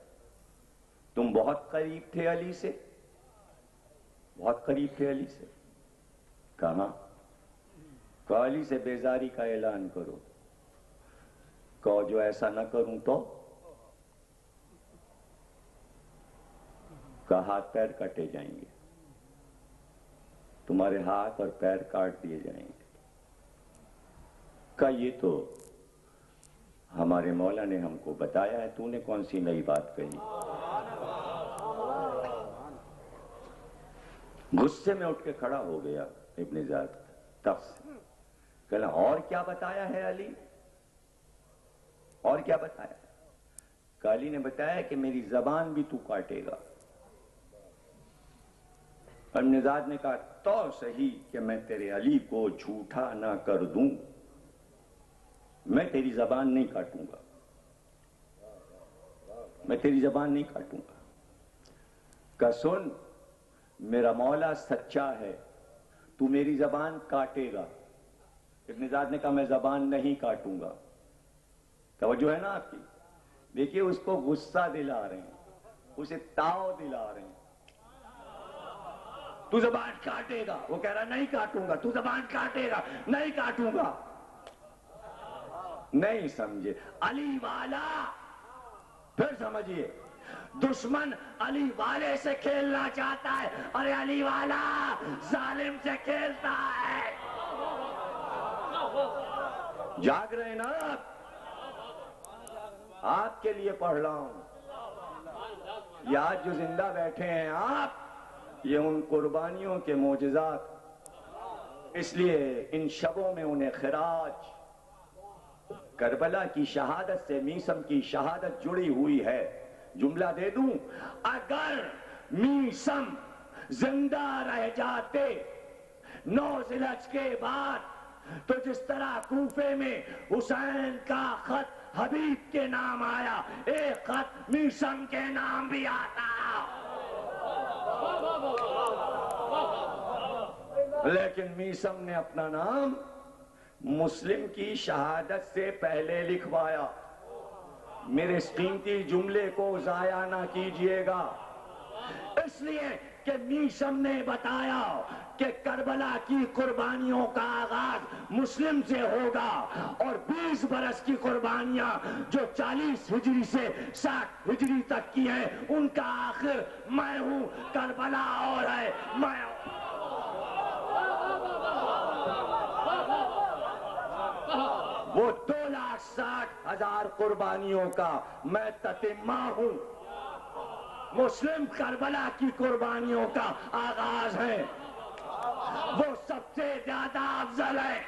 تم بہت قریب تھے علی سے، بہت قریب تھے علی سے. کہاں؟ کہا علی سے بیزاری کا اعلان کرو. کہو جو ایسا نہ کروں تو؟ کہا ہاتھ پیر کاٹے جائیں گے، تمہارے ہاتھ اور پیر کاٹ دیے جائیں گے. کہا یہ تو ہمارے مولا نے ہم کو بتایا ہے، تو نے کون سی نئی بات کہی؟ غصے میں اٹھ کے کھڑا ہو گیا ابن زیاد تخت سے. کہنا اور کیا بتایا ہے علی؟ اور کیا بتایا؟ کہ علی نے بتایا کہ میری زبان بھی تو کاٹے گا. ابن زیاد نے کہا تو صحیح کہ میں تیرے علی کو جھوٹا نہ کر دوں، میں تیری زبان نہیں کاٹوں گا، میں تیری زبان نہیں کاٹوں گا. کہ سن میرا مولا سچا ہے، تو میری زبان کاٹے گا. ابن زیاد نے کہا میں زبان نہیں کاٹوں گا. توجہ ہے نا آپ کی؟ دیکھیے اس کو غصہ دلا رہے ہیں، اسے تاؤ دلا رہے ہیں. تو زبان کاٹے گا، وہ کہہ رہا نہیں کاٹوں گا. تو زبان کاٹے گا، نہیں کاٹوں گا. نہیں سمجھے علی والا. پھر سمجھیے دشمن علی والے سے کھیلنا چاہتا ہے اور علی والا ظالم سے کھیلتا ہے. جاگ رہے نا آپ کے لیے پڑھ رہا ہوں. یہ آج جو زندہ بیٹھے ہیں آپ، یہ ان قربانیوں کے معجزات، اس لیے ان شبوں میں انہیں خراج. کربلا کی شہادت سے میثم کی شہادت جڑی ہوئی ہے. جملہ دے دوں، اگر میثم زندہ رہ جاتے 9 ذی الحجہ کے بعد تو جس طرح کوفے میں حسین کا خط حبیب کے نام آیا، ایک خط میثم کے نام بھی آتا. لیکن میثم نے اپنا نام مسلم کی شہادت سے پہلے لکھوایا. میرے اس قیمتی جملے کو ضائع نہ کیجئے گا، اس لیے کہ میثم نے بتایا کہ کربلا کی قربانیوں کا آغاز مسلم سے ہوگا اور 20 برس کی قربانیاں جو 40 ہجری سے 60 ہجری تک کی ہیں ان کا آخر میں ہوں. کربلا اور ہے، میں ہوں. وہ 2,60,000 قربانیوں کا میں تتمہ ہوں. مسلم کربلا کی قربانیوں کا آغاز ہے، وہ سب سے زیادہ افضل ہے.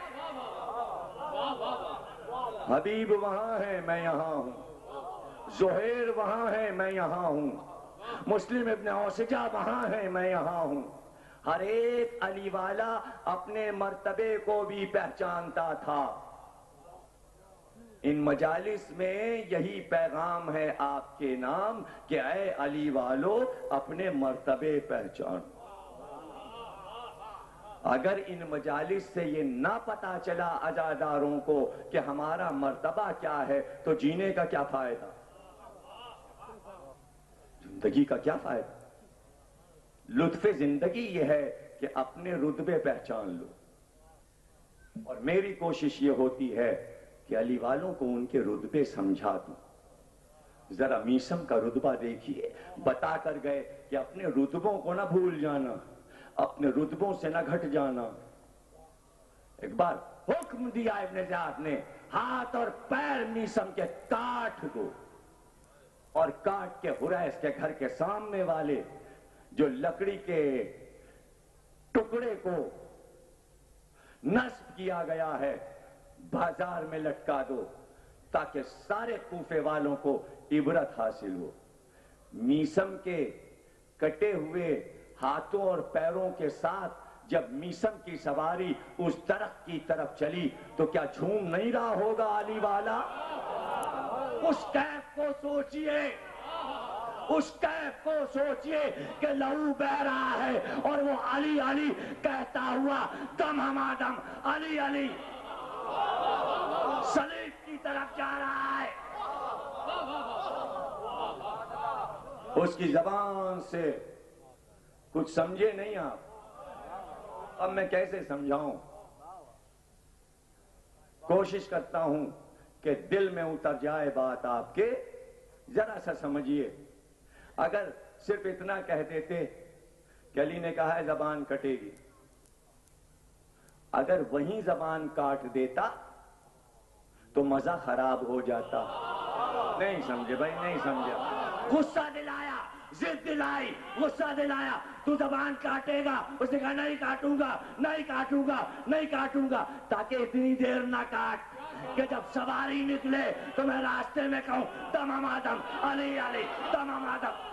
حبیب وہاں ہے، میں یہاں ہوں. زہیر وہاں ہے، میں یہاں ہوں. مسلم ابن اوسجہ وہاں ہے، میں یہاں ہوں. ہر ایک علی والا اپنے مرتبے کو بھی پہچانتا تھا. ان مجالس میں یہی پیغام ہے آپ کے نام کہ اے علی والو اپنے مرتبے پہچان. اگر ان مجالس سے یہ نہ پتا چلا عزاداروں کو کہ ہمارا مرتبہ کیا ہے تو جینے کا کیا فائدہ، زندگی کا کیا فائدہ. لطف زندگی یہ ہے کہ اپنے رتبے پہچان لو. اور میری کوشش یہ ہوتی ہے کہ علی والوں کو ان کے رتبے سمجھا دوں. ذرا میثم کا رتبہ دیکھیے، بتا کر گئے کہ اپنے رتبوں کو نہ بھول جانا، اپنے رتبوں سے نہ گھٹ جانا. ایک بار حکم دیا ابن زیاد نے، ہاتھ اور پیر میثم کے کاٹ دو. اور کاٹ کے حریث کے گھر کے سامنے والے جو لکڑی کے ٹکڑے کو نصب کیا گیا ہے بازار میں لٹکا دو تاکہ سارے کوفے والوں کو عبرت حاصل ہو. میثم کے کٹے ہوئے ہاتھوں اور پیروں کے ساتھ جب میثم کی سواری اس درخت کی طرف چلی تو کیا جھوم نہیں رہا ہوگا علی والا؟ اس کیف کو سوچئے، اس کیف کو سوچئے کہ لہو بہ رہا ہے اور وہ علی علی کہتا ہوا دم ہمادم علی علی صلیب کی طرف جا رہا ہے. اس کی زبان سے کچھ سمجھے نہیں آپ. اب میں کیسے سمجھاؤں؟ کوشش کرتا ہوں کہ دل میں اتر جائے بات آپ کے. ذرا سا سمجھیے. اگر صرف اتنا کہہ دیتے کہ علی نے کہا ہے زبان کٹے گی، اگر وہیں زبان کاٹ دیتا تو مزہ خراب ہو جاتا. نہیں سمجھے بھائی، نہیں سمجھا. غصہ دلایا، ضد دلائی، غصہ دلایا، تو زبان کاٹے گا. اس نے کہا نہیں کاٹوں گا، نہیں کاٹوں گا، نہیں کاٹوں گا. تاکہ اتنی دیر نہ کاٹ کہ جب سواری نکلے تو میں راستے میں کہوں تمام آدم علی علی تمام آدم.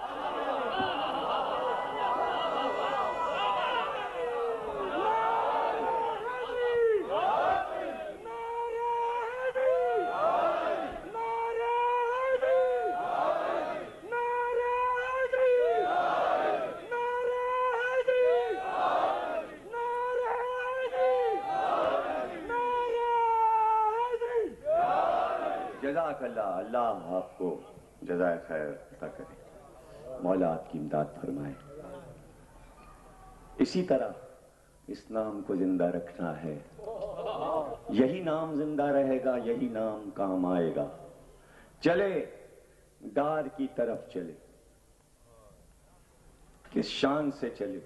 جزاک اللہ. اللہ آپ کو جزائے خیر عطا کرے. مولا آپ کی امداد فرمائے. اسی طرح اس نام کو زندہ رکھنا ہے. یہی نام زندہ رہے گا، یہی نام کام آئے گا. چلے ڈار کی طرف چلے، کس شان سے چلے.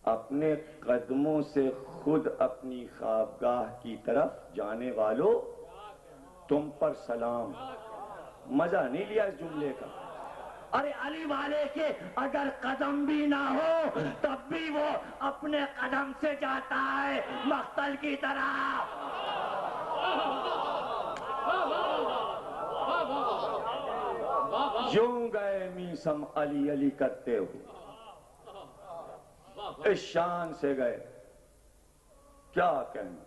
اپنے قدموں سے خود اپنی خوابگاہ کی طرف جانے والوں تم پر سلام. مزہ نہیں لیا اس جملے کا؟ ارے علی والے کے اگر قدم بھی نہ ہو تب بھی وہ اپنے قدم سے جاتا ہے مقتل کی طرح. یوں گئے میسم علی علی کرتے ہو، اس شان سے گئے. کیا کہنا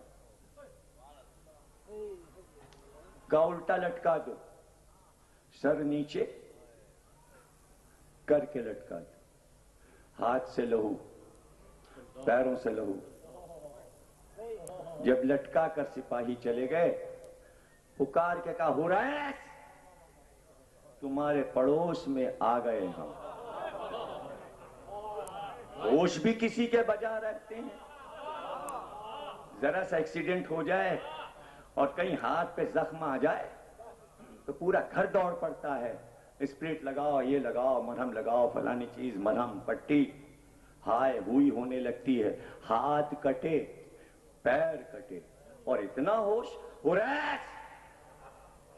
کا الٹا لٹکا دو، سر نیچے کر کے لٹکا دو. ہاتھ سے لہو، پیروں سے لہو. جب لٹکا کر سپاہی چلے گئے، پکار کے کہا حریث تمہارے پڑوس میں آ گئے ہم. ہوش بھی کسی کے بجا رہتے ہیں. ذرا سا ایکسیڈنٹ ہو جائے اور کہیں ہاتھ پہ زخم آ جائے تو پورا گھر دوڑ پڑتا ہے. اسپرٹ لگاؤ، یہ لگاؤ، مرہم لگاؤ، فلانی چیز، مرہم پٹی. ہائے ہوئی ہونے لگتی ہے. ہاتھ کٹے، پیر کٹے اور اتنا ہوش. حریث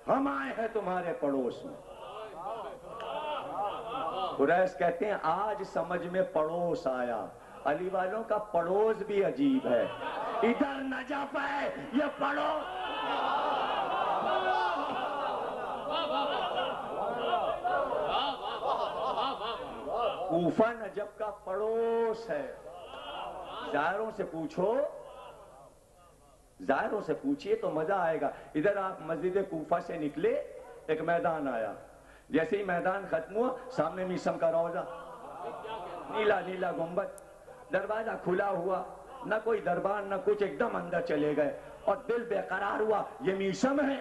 ہم آئے ہیں تمہارے پڑوس میں. حریث کہتے ہیں آج سمجھ میں پڑوس آیا. علی والوں کا پڑوس بھی عجیب ہے. ادھر نجف ہے، یہ پڑوس. کوفہ نجف کا پڑوس ہے. زائروں سے پوچھو، زائروں سے پوچھئے تو مزہ آئے گا. ادھر آپ مسجد کوفہ سے نکلے، ایک میدان آیا. جیسے ہی میدان ختم ہوا، سامنے میسم کا روضہ، نیلا نیلا گنبد، دروازہ کھلا ہوا، نہ کوئی دربان نہ کچھ. ایک دم اندر چلے گئے اور دل بے قرار ہوا. یہ میسم ہے،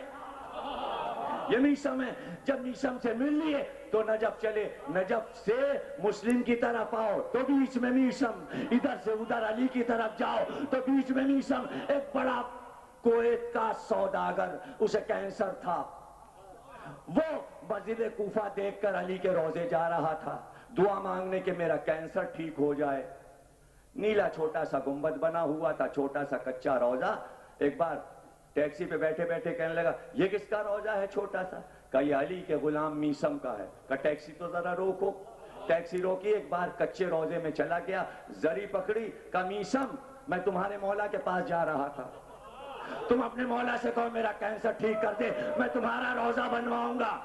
یہ میسم ہے. جب میسم سے مل لیے تو نجف چلے. نجف سے مسلم کی طرف آؤ تو بیچ میں میسم، ادھر سے ادھر علی کی طرف جاؤ تو بیچ میں میسم. ایک بڑا کویت کا سوداگر، اسے کینسر تھا. وہ مسجد کوفہ دیکھ کر علی کے روضے جا رہا تھا دعا مانگنے کہ میرا کینسر ٹھیک ہو جائے. نیلا چھوٹا سا گنبد بنا ہوا تھا، چھوٹا سا کچا روضہ. ایک بار ٹیکسی پہ بیٹھے بیٹھے کہنے لگا یہ کس کا روضہ ہے چھوٹا سا؟ کہا یہ علی کے غلام میسم کا ہے. کہا ٹیکسی تو ذرا روکو. ٹیکسی روکی. ایک بار کچے روضے میں چلا گیا، زری پکڑی. کہا میسم میں تمہارے مولا کے پاس جا رہا تھا، تم اپنے مولا سے کہو میرا کینسر ٹھیک کر دے، میں تمہارا روضہ بنواؤں گا.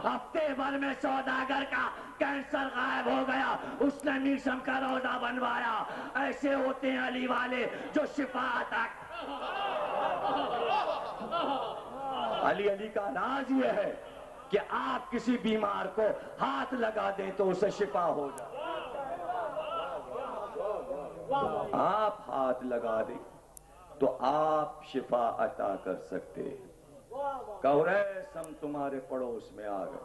ہفتے بھر میں سوداگر کا کینسر غائب ہو گیا. اس نے میسم کا روضہ بنوایا. ایسے ہوتے ہیں علی والے جو شفا تک. علی علی کا راز یہ ہے کہ آپ کسی بیمار کو ہاتھ لگا دیں تو اسے شفا ہو جائے. آپ ہاتھ لگا دیں تو آپ شفا عطا کر سکتے. کہ حریث ہم تمہارے پڑوس میں آ گئے.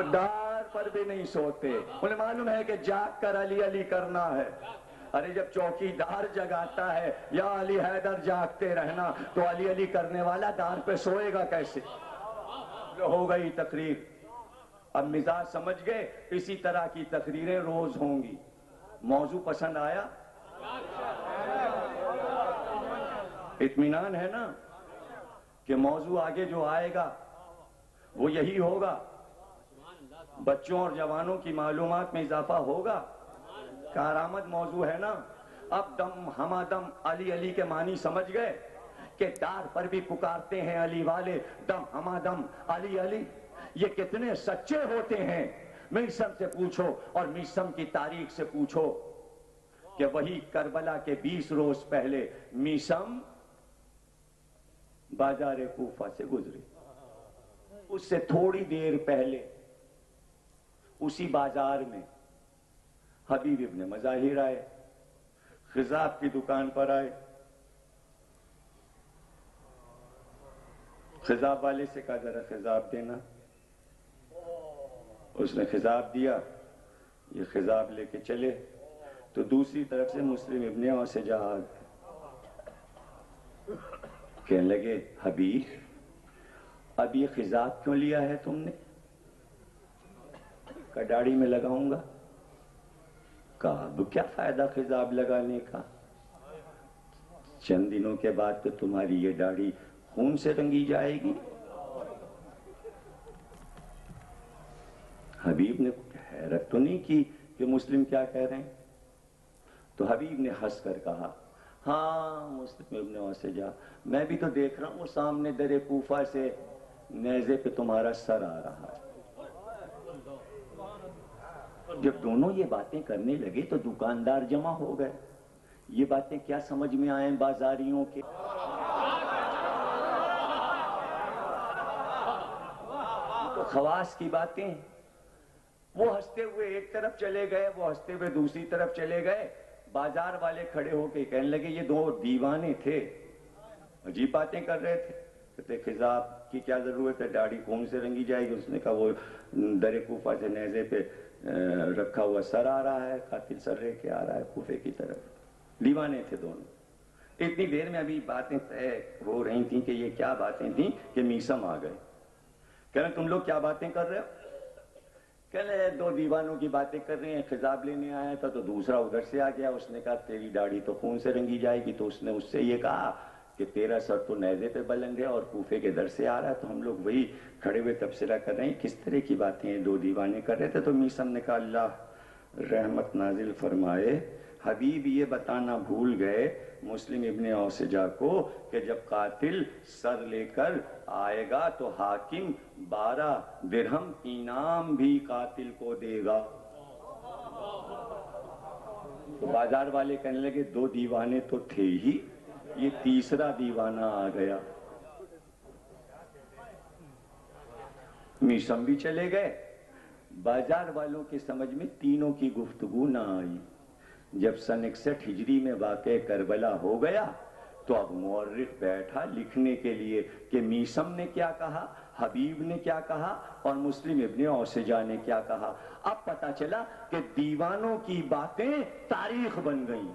وہ دار پر بھی نہیں سوتے، انہیں معلوم ہے کہ جاگ کر علی علی کرنا ہے۔ ارے جب چوکی دار جگاتا ہے یا علی حیدر جاگتے رہنا تو علی علی کرنے والا دار پہ سوئے گا کیسے؟ ہو گئی تقریر، اب مزاج سمجھ گئے، اسی طرح کی تقریریں روز ہوں گی۔ موضوع پسند آیا؟ اطمینان ہے نا کہ موضوع آگے جو آئے گا وہ یہی ہوگا؟ بچوں اور جوانوں کی معلومات میں اضافہ ہوگا؟ کارآمد موضوع ہے نا۔ اب دم ہما دم علی علی کے معنی سمجھ گئے کہ دار پر بھی پکارتے ہیں علی والے، دم ہما دم علی علی۔ یہ کتنے سچے ہوتے ہیں، میثم سے پوچھو اور میثم کی تاریخ سے پوچھو کہ وہی کربلا کے 20 روز پہلے میثم بازار کوفہ سے گزرے، اس سے تھوڑی دیر پہلے اسی بازار میں حبیب ابن مظاہر آئے، خضاب کی دکان پر آئے، خضاب والے سے کہا ذرا خضاب دینا، اس نے خضاب دیا، یہ خضاب لے کے چلے تو دوسری طرف سے مسلم ابن اوسجہ کہنے لگے حبیب اب یہ خضاب کیوں لیا ہے تم نے؟ کہا داڑھی میں لگاؤں گا۔ کہا اب کیا فائدہ خضاب لگانے کا، چند دنوں کے بعد تو تمہاری یہ داڑھی خون سے رنگی جائے گی۔ حبیب نے حیرت تو نہیں کی کہ مسلم کیا کہہ رہے ہیں، تو حبیب نے ہنس کر کہا ہاں مسلم ابن اوسجہ میں بھی تو دیکھ رہا ہوں وہ سامنے در کوفہ سے نیزے پہ تمہارا سر آ رہا ہے۔ جب دونوں یہ باتیں کرنے لگے تو دکاندار جمع ہو گئے، یہ باتیں کیا سمجھ میں آئیں بازاریوں کے؟ تو خواص کی باتیں، وہ ہنستے ہوئے ایک طرف چلے گئے، وہ ہنستے ہوئے دوسری طرف چلے گئے۔ بازار والے کھڑے ہو کے کہنے لگے یہ دو دیوانے تھے، عجیب باتیں کر رہے تھے، کہتے خضاب کی کیا ضرورت ہے، داڑھی خون سے رنگی جائے گی۔ اس نے کہا وہ در کوفہ سے نیزے پہ رکھا ہوا سر آ رہا ہے، قاتل سر لے کے آ رہا ہے کوفے کی طرف۔ دیوانے تھے دونوں۔ اتنی دیر میں ابھی باتیں طے ہو رہی تھیں کہ یہ کیا باتیں تھیں کہ میثم آ گئے۔ کہہ رہے تم لوگ کیا باتیں کر رہے ہو؟ کہہ رہے دو دیوانوں کی باتیں کر رہے ہیں، خضاب لینے آیا تھا تو دوسرا ادھر سے آ گیا، اس نے کہا تیری داڑھی تو خون سے رنگی جائے گی، تو اس نے اس سے یہ کہا کہ تیرا سر تو نیزے پہ بلند ہے اور کوفے کے در سے آ رہا ہے۔ تو ہم لوگ وہی کھڑے ہوئے تبصرہ کر رہے ہیں کس طرح کی باتیں ہیں، دو دیوانے کر رہے تھے۔ تو میثم نے کہا اللہ رحمت نازل فرمائے، حبیب یہ بتانا بھول گئے مسلم ابن اوسجہ کو کہ جب قاتل سر لے کر آئے گا تو حاکم 12 درہم انعام بھی قاتل کو دے گا۔ تو بازار والے کہنے لگے دو دیوانے تو تھے ہی، یہ تیسرا دیوانہ آ گیا۔ میثم بھی چلے گئے، بازار والوں کے سمجھ میں تینوں کی گفتگو نہ آئی۔ جب سن 61 ہجری میں واقع کربلا ہو گیا تو اب مورخ بیٹھا لکھنے کے لیے کہ میثم نے کیا کہا، حبیب نے کیا کہا اور مسلم ابن اوسجہ نے کیا کہا۔ اب پتا چلا کہ دیوانوں کی باتیں تاریخ بن گئیں۔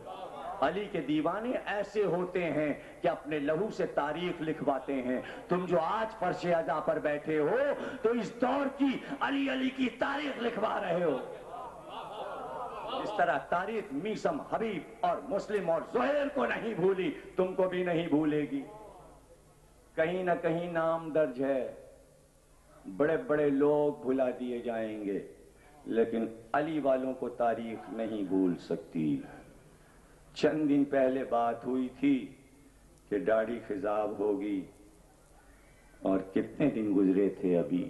علی کے دیوانے ایسے ہوتے ہیں کہ اپنے لہو سے تاریخ لکھواتے ہیں۔ تم جو آج فرش ازا پر بیٹھے ہو تو اس دور کی علی علی کی تاریخ لکھوا رہے ہو۔ اس طرح تاریخ میثم، حبیب اور مسلم اور زہیر کو نہیں بھولی، تم کو بھی نہیں بھولے گی۔ کہیں نہ کہیں نام درج ہے، بڑے بڑے لوگ بھلا دیے جائیں گے لیکن علی والوں کو تاریخ نہیں بھول سکتی۔ چند دن پہلے بات ہوئی تھی کہ داڑھی خضاب ہوگی، اور کتنے دن گزرے تھے ابھی،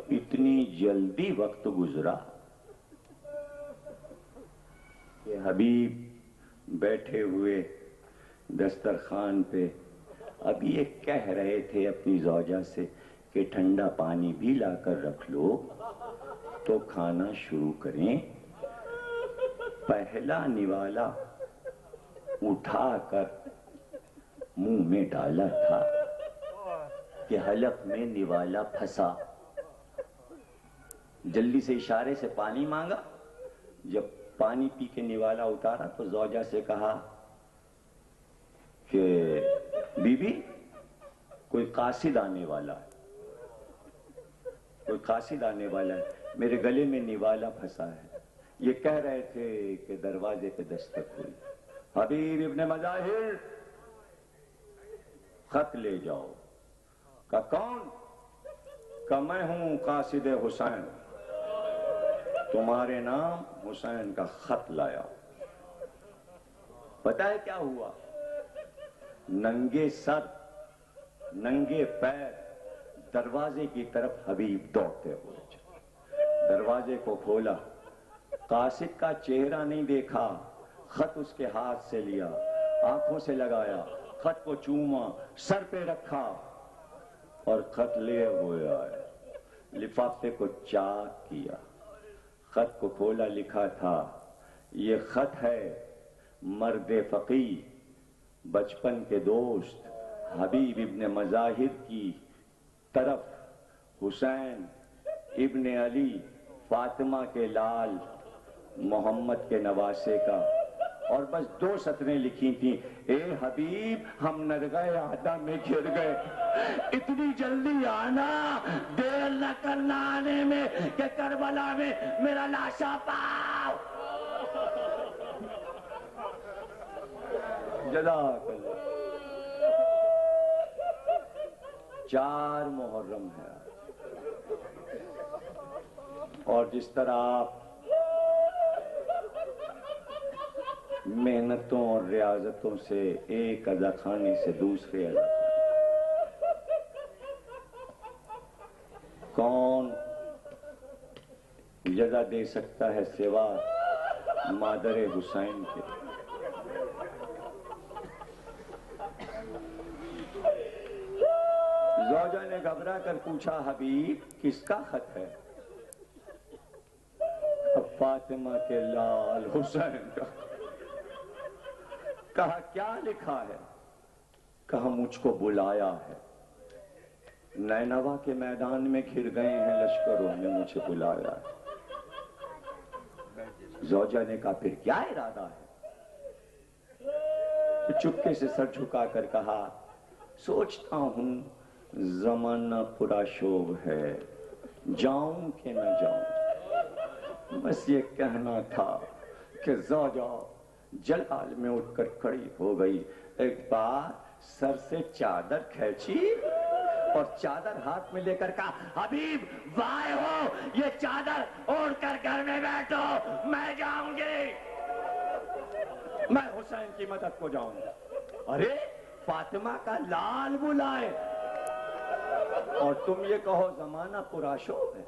اتنی جلدی وقت گزرا کہ حبیب بیٹھے ہوئے دسترخوان پہ اب یہ کہہ رہے تھے اپنی زوجہ سے کہ ٹھنڈا پانی بھی لا کر رکھ لو تو کھانا شروع کریں۔ پہلا نوالا اٹھا کر منہ میں ڈالا تھا کہ حلق میں نوالا پھنسا، جلدی سے اشارے سے پانی مانگا. جب پانی پی کے نوالا اتارا تو زوجہ سے کہا کہ بی بی کوئی قاصد آنے والا ہے, کوئی قاصد آنے والا ہے, میرے گلے میں نوالا پھنسا ہے. یہ کہہ رہے تھے کہ دروازے پہ دستک ہوئی. حبیب ابن مظاہر خط لے جاؤ. کہ کون؟ کہ میں ہوں قاصد حسین, تمہارے نام حسین کا خط لایا. پتہ ہے کیا ہوا؟ ننگے سر ننگے پیر دروازے کی طرف حبیب دوڑتے ہوئے چلے. دروازے کو کھولا, قاصد کا چہرہ نہیں دیکھا, خط اس کے ہاتھ سے لیا, آنکھوں سے لگایا, خط کو چوما, سر پہ رکھا اور خط لیے ہوئے آئے. لفافے کو چاک کیا, خط کو کھولا, لکھا تھا یہ خط ہے مرد فقی بچپن کے دوست حبیب ابن مظاہر کی طرف حسین ابن علی فاطمہ کے لال محمد کے نواسے کا. اور بس 2 سطریں لکھی تھیں, اے حبیب ہم نرگہ عہدہ میں گر گئے, اتنی جلدی آنا, دیر نہ کرنا آنے میں کہ کربلا میں میرا لاشا پاؤ. جزاک اللہ. 4 محرم ہے, اور جس طرح آپ محنتوں اور ریاضتوں سے ایک اذا خانے سے دوسرے اذا خانے, کون جزا دے سکتا ہے سوا مادر حسین کے. زوجہ نے گھبرا کر پوچھا حبیب کس کا خط ہے؟ فاطمہ کے لال حسین کا. کہا کیا لکھا ہے؟ کہا مجھ کو بلایا ہے, نینوا کے میدان میں گھر گئے ہیں لشکروں نے, مجھے بلایا ہے. زوجہ نے کہا پھر کیا ارادہ ہے؟ تو چپکے سے سر جھکا کر کہا سوچتا ہوں زمانہ پورا شوب ہے, جاؤں کہ نہ جاؤں. بس یہ کہنا تھا کہ زوجہ جلال میں اٹھ کر کھڑی ہو گئی. ایک بار سر سے چادر کھینچی اور چادر ہاتھ میں لے کر کہا حبیب وائے ہو, یہ چادر اوڑھ کر گھر میں بیٹھو, میں جاؤں گی, میں حسین کی مدد کو جاؤں گا. ارے فاطمہ کا لال بلائے اور تم یہ کہو زمانہ پراشوب ہے.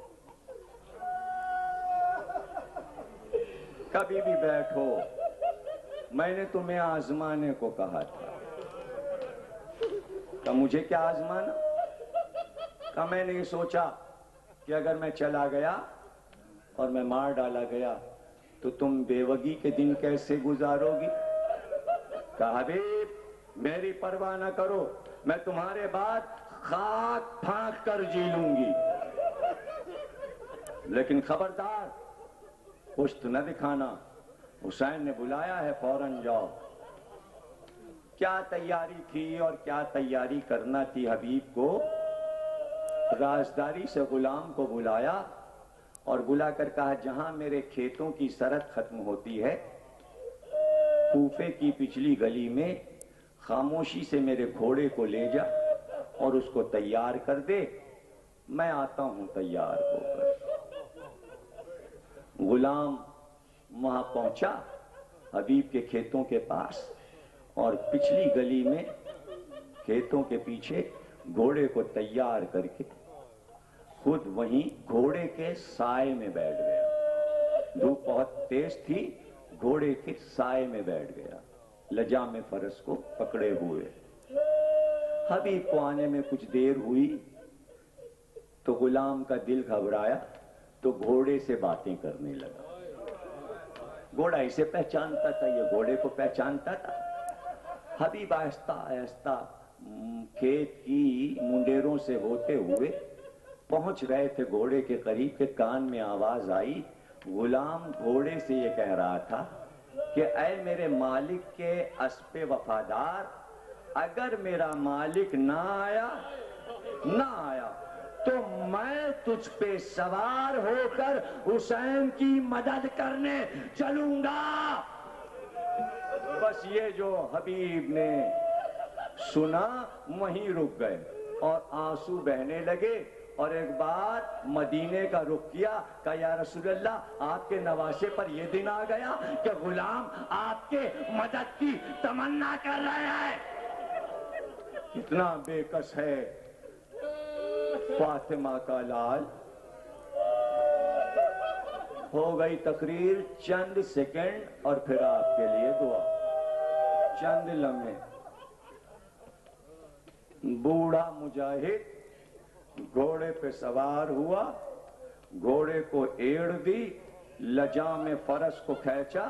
کبھی بھی بیٹھو, میں نے تمہیں آزمانے کو کہا تھا. کہ مجھے کیا آزمانا؟ کہ میں نے یہ سوچا کہ اگر میں چلا گیا اور میں مار ڈالا گیا تو تم بیوگی کے دن کیسے گزارو گی. کہا حبیب میری پرواہ نہ کرو, میں تمہارے بعد خاک پھانک کر جی لوں گی, لیکن خبردار پشت نہ دکھانا. حسین نے بلایا ہے فوراً جاؤ. کیا تیاری تھی اور کیا تیاری کرنا تھی حبیب کو. رازداری سے غلام کو بلایا اور بلا کر کہا جہاں میرے کھیتوں کی سرحد ختم ہوتی ہے کوفے کی پچھلی گلی میں خاموشی سے میرے گھوڑے کو لے جا اور اس کو تیار کر دے, میں آتا ہوں تیار ہو کر. غلام وہاں پہنچا حبیب کے کھیتوں کے پاس, اور پچھلی گلی میں کھیتوں کے پیچھے گھوڑے کو تیار کر کے خود وہیں گھوڑے کے سائے میں بیٹھ گیا. دھوپ بہت تیز تھی, گھوڑے کے سائے میں بیٹھ گیا, لجام فرس کو پکڑے ہوئے. حبیب کو آنے میں کچھ دیر ہوئی تو غلام کا دل گھبرایا تو گھوڑے سے باتیں کرنے لگا. گھوڑا اسے پہچانتا تھا, یہ گھوڑے کو پہچانتا تھا. حبیب آہستہ آہستہ کھیت کی منڈیروں سے ہوتے ہوئے پہنچ رہے تھے گھوڑے کے قریب کے کان میں آواز آئی. غلام گھوڑے سے یہ کہہ رہا تھا کہ اے میرے مالک کے اسب وفادار، اگر میرا مالک نہ آیا تو میں تجھ پہ سوار ہو کر حسین کی مدد کرنے چلوں گا. بس یہ جو حبیب نے سنا وہیں رک گئے اور آنسو بہنے لگے، اور ایک بار مدینے کا رخ کیا کہ یا رسول اللہ آپ کے نواسے پر یہ دن آ گیا کہ غلام آپ کے مدد کی تمنا کر رہا ہے. کتنا بے کس ہے فاطمہ کا لال. ہو گئی تقریر، چند سیکنڈ اور پھر آپ کے لیے دعا. چند لمحے. بوڑھا مجاہد گھوڑے پہ سوار ہوا، گھوڑے کو ایڑ دی، لجام فرس کو کھینچا،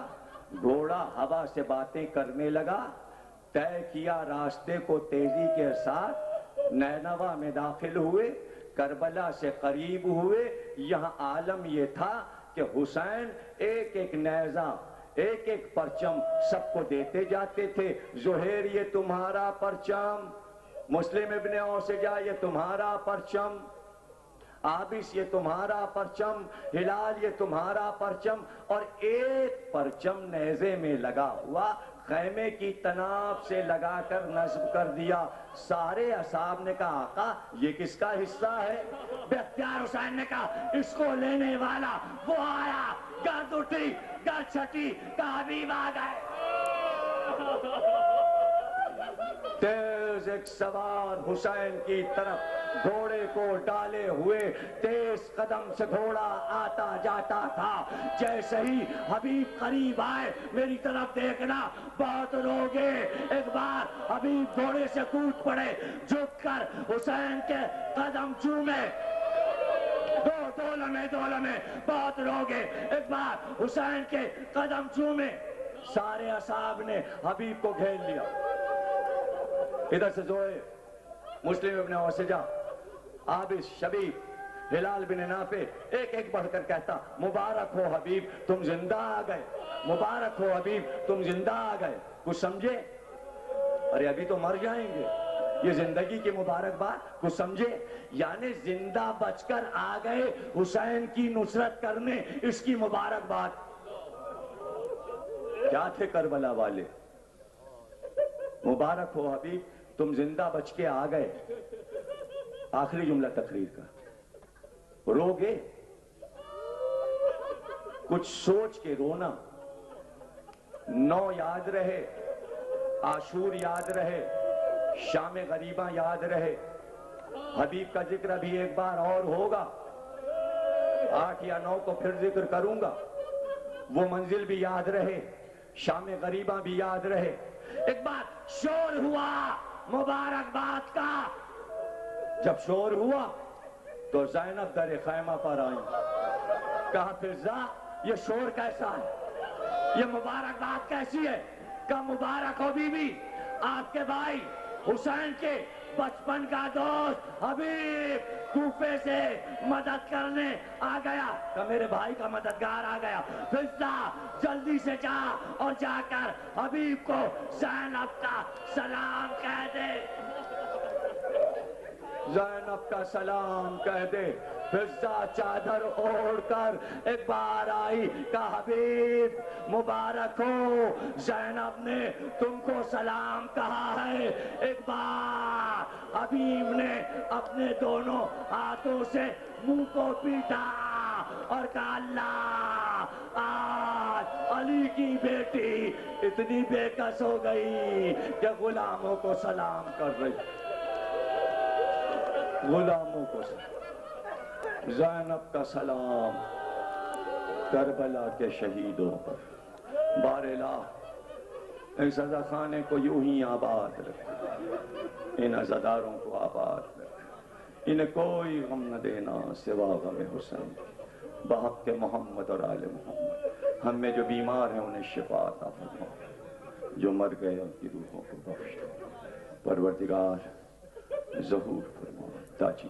گھوڑا ہوا سے باتیں کرنے لگا، طے کیا راستے کو تیزی کے ساتھ، نینوا میں داخل ہوئے، کربلا سے قریب ہوئے. یہاں عالم یہ تھا کہ حسین ایک ایک نیزہ، ایک ایک پرچم سب کو دیتے جاتے تھے. زہیر یہ تمہارا پرچم، مسلم ابن اوسجا یہ تمہارا پرچم، عابس یہ تمہارا پرچم، ہلال یہ تمہارا پرچم. اور ایک پرچم نیزے میں لگا ہوا خیمے کی تناب سے لگا کر نصب کر دیا. سارے اصحاب نے کہا آقا یہ کس کا حصہ ہے؟ بختیار حسین نے کہا اس کو لینے والا وہ آیا، گرد اٹھی گرد چھٹی کہ حبیب آ گئے. تیز ایک سوار حسین کی طرف گھوڑے کو ڈالے ہوئے تیز قدم سے گھوڑا آتا جاتا تھا. جیسے ہی حبیب قریب آئے میری طرف دیکھنا بہت روگے. ایک بار حبیب گھوڑے سے کود پڑے، جھک کر حسین کے قدم چومے. دو لمحے بہت روگے. ایک بار حسین کے قدم چومے. سارے اصحاب نے حبیب کو گھیر لیا. ادھر سے زوئے، مسلم ابن اوسجا، عابس، شبیب، ہلال بن نافع ایک ایک بڑھ کر کہتا مبارک ہو حبیب تم زندہ آ گئے، مبارک ہو حبیب تم زندہ آ گئے. کچھ سمجھے؟ ارے ابھی تو مر جائیں گے. یہ زندگی کی مبارکباد کچھ سمجھے؟ یعنی زندہ بچ کر آ گئے حسین کی نصرت کرنے، اس کی مبارکباد. کیا تھے کربلا والے؟ مبارک ہو حبیب تم زندہ بچ کے آ گئے. آخری جملہ تقریر کا. روگے؟ کچھ سوچ کے رونا. 9 یاد رہے، عاشور یاد رہے، شام غریباں یاد رہے. حبیب کا ذکر ابھی ایک بار اور ہوگا، 8 یا 9 کو پھر ذکر کروں گا. وہ منزل بھی یاد رہے، شام غریباں بھی یاد رہے. ایک بار شور ہوا مبارکباد کا. جب شور ہوا تو زینب در خیمہ پر آئیں. کہا فضا یہ شور کیسا ہے، یہ مبارکباد کیسی ہے؟ کہا مبارک ہو بی بی، آپ کے بھائی حسین کے بچپن کا دوست حبیب کوفے سے مدد کرنے آ گیا. کہ میرے بھائی کا مددگار آ گیا. فضا جلدی سے جا اور جا کر حبیب کو زینب کا سلام کہہ دے. زینب کا سلام کہہ دے. فضا چادر اوڑھ کر ایک بار آئی کہ حبیب مبارک ہو، زینب نے تم کو سلام کہا ہے. ایک بار حبیب نے اپنے دونوں ہاتھوں سے منہ کو پیٹا اور کہا اللہ آج علی کی بیٹی اتنی بے کس ہو گئی کہ غلاموں کو سلام کر رہی. غلاموں کو سلام. زینب کا سلام کربلا کے شہیدوں پر. بار الہ اس عزا خانے کو یوں ہی آباد رکھے، ان عزاداروں کو آباد رکھے، انہیں کوئی غم نہ دینا سوا غم حسین. بحق کے محمد اور آل محمد ہم میں جو بیمار ہیں انہیں شفا عطا فرما، جو مر گئے ان کی روحوں کو بخش. پروردگار ظہور فرما. تاجی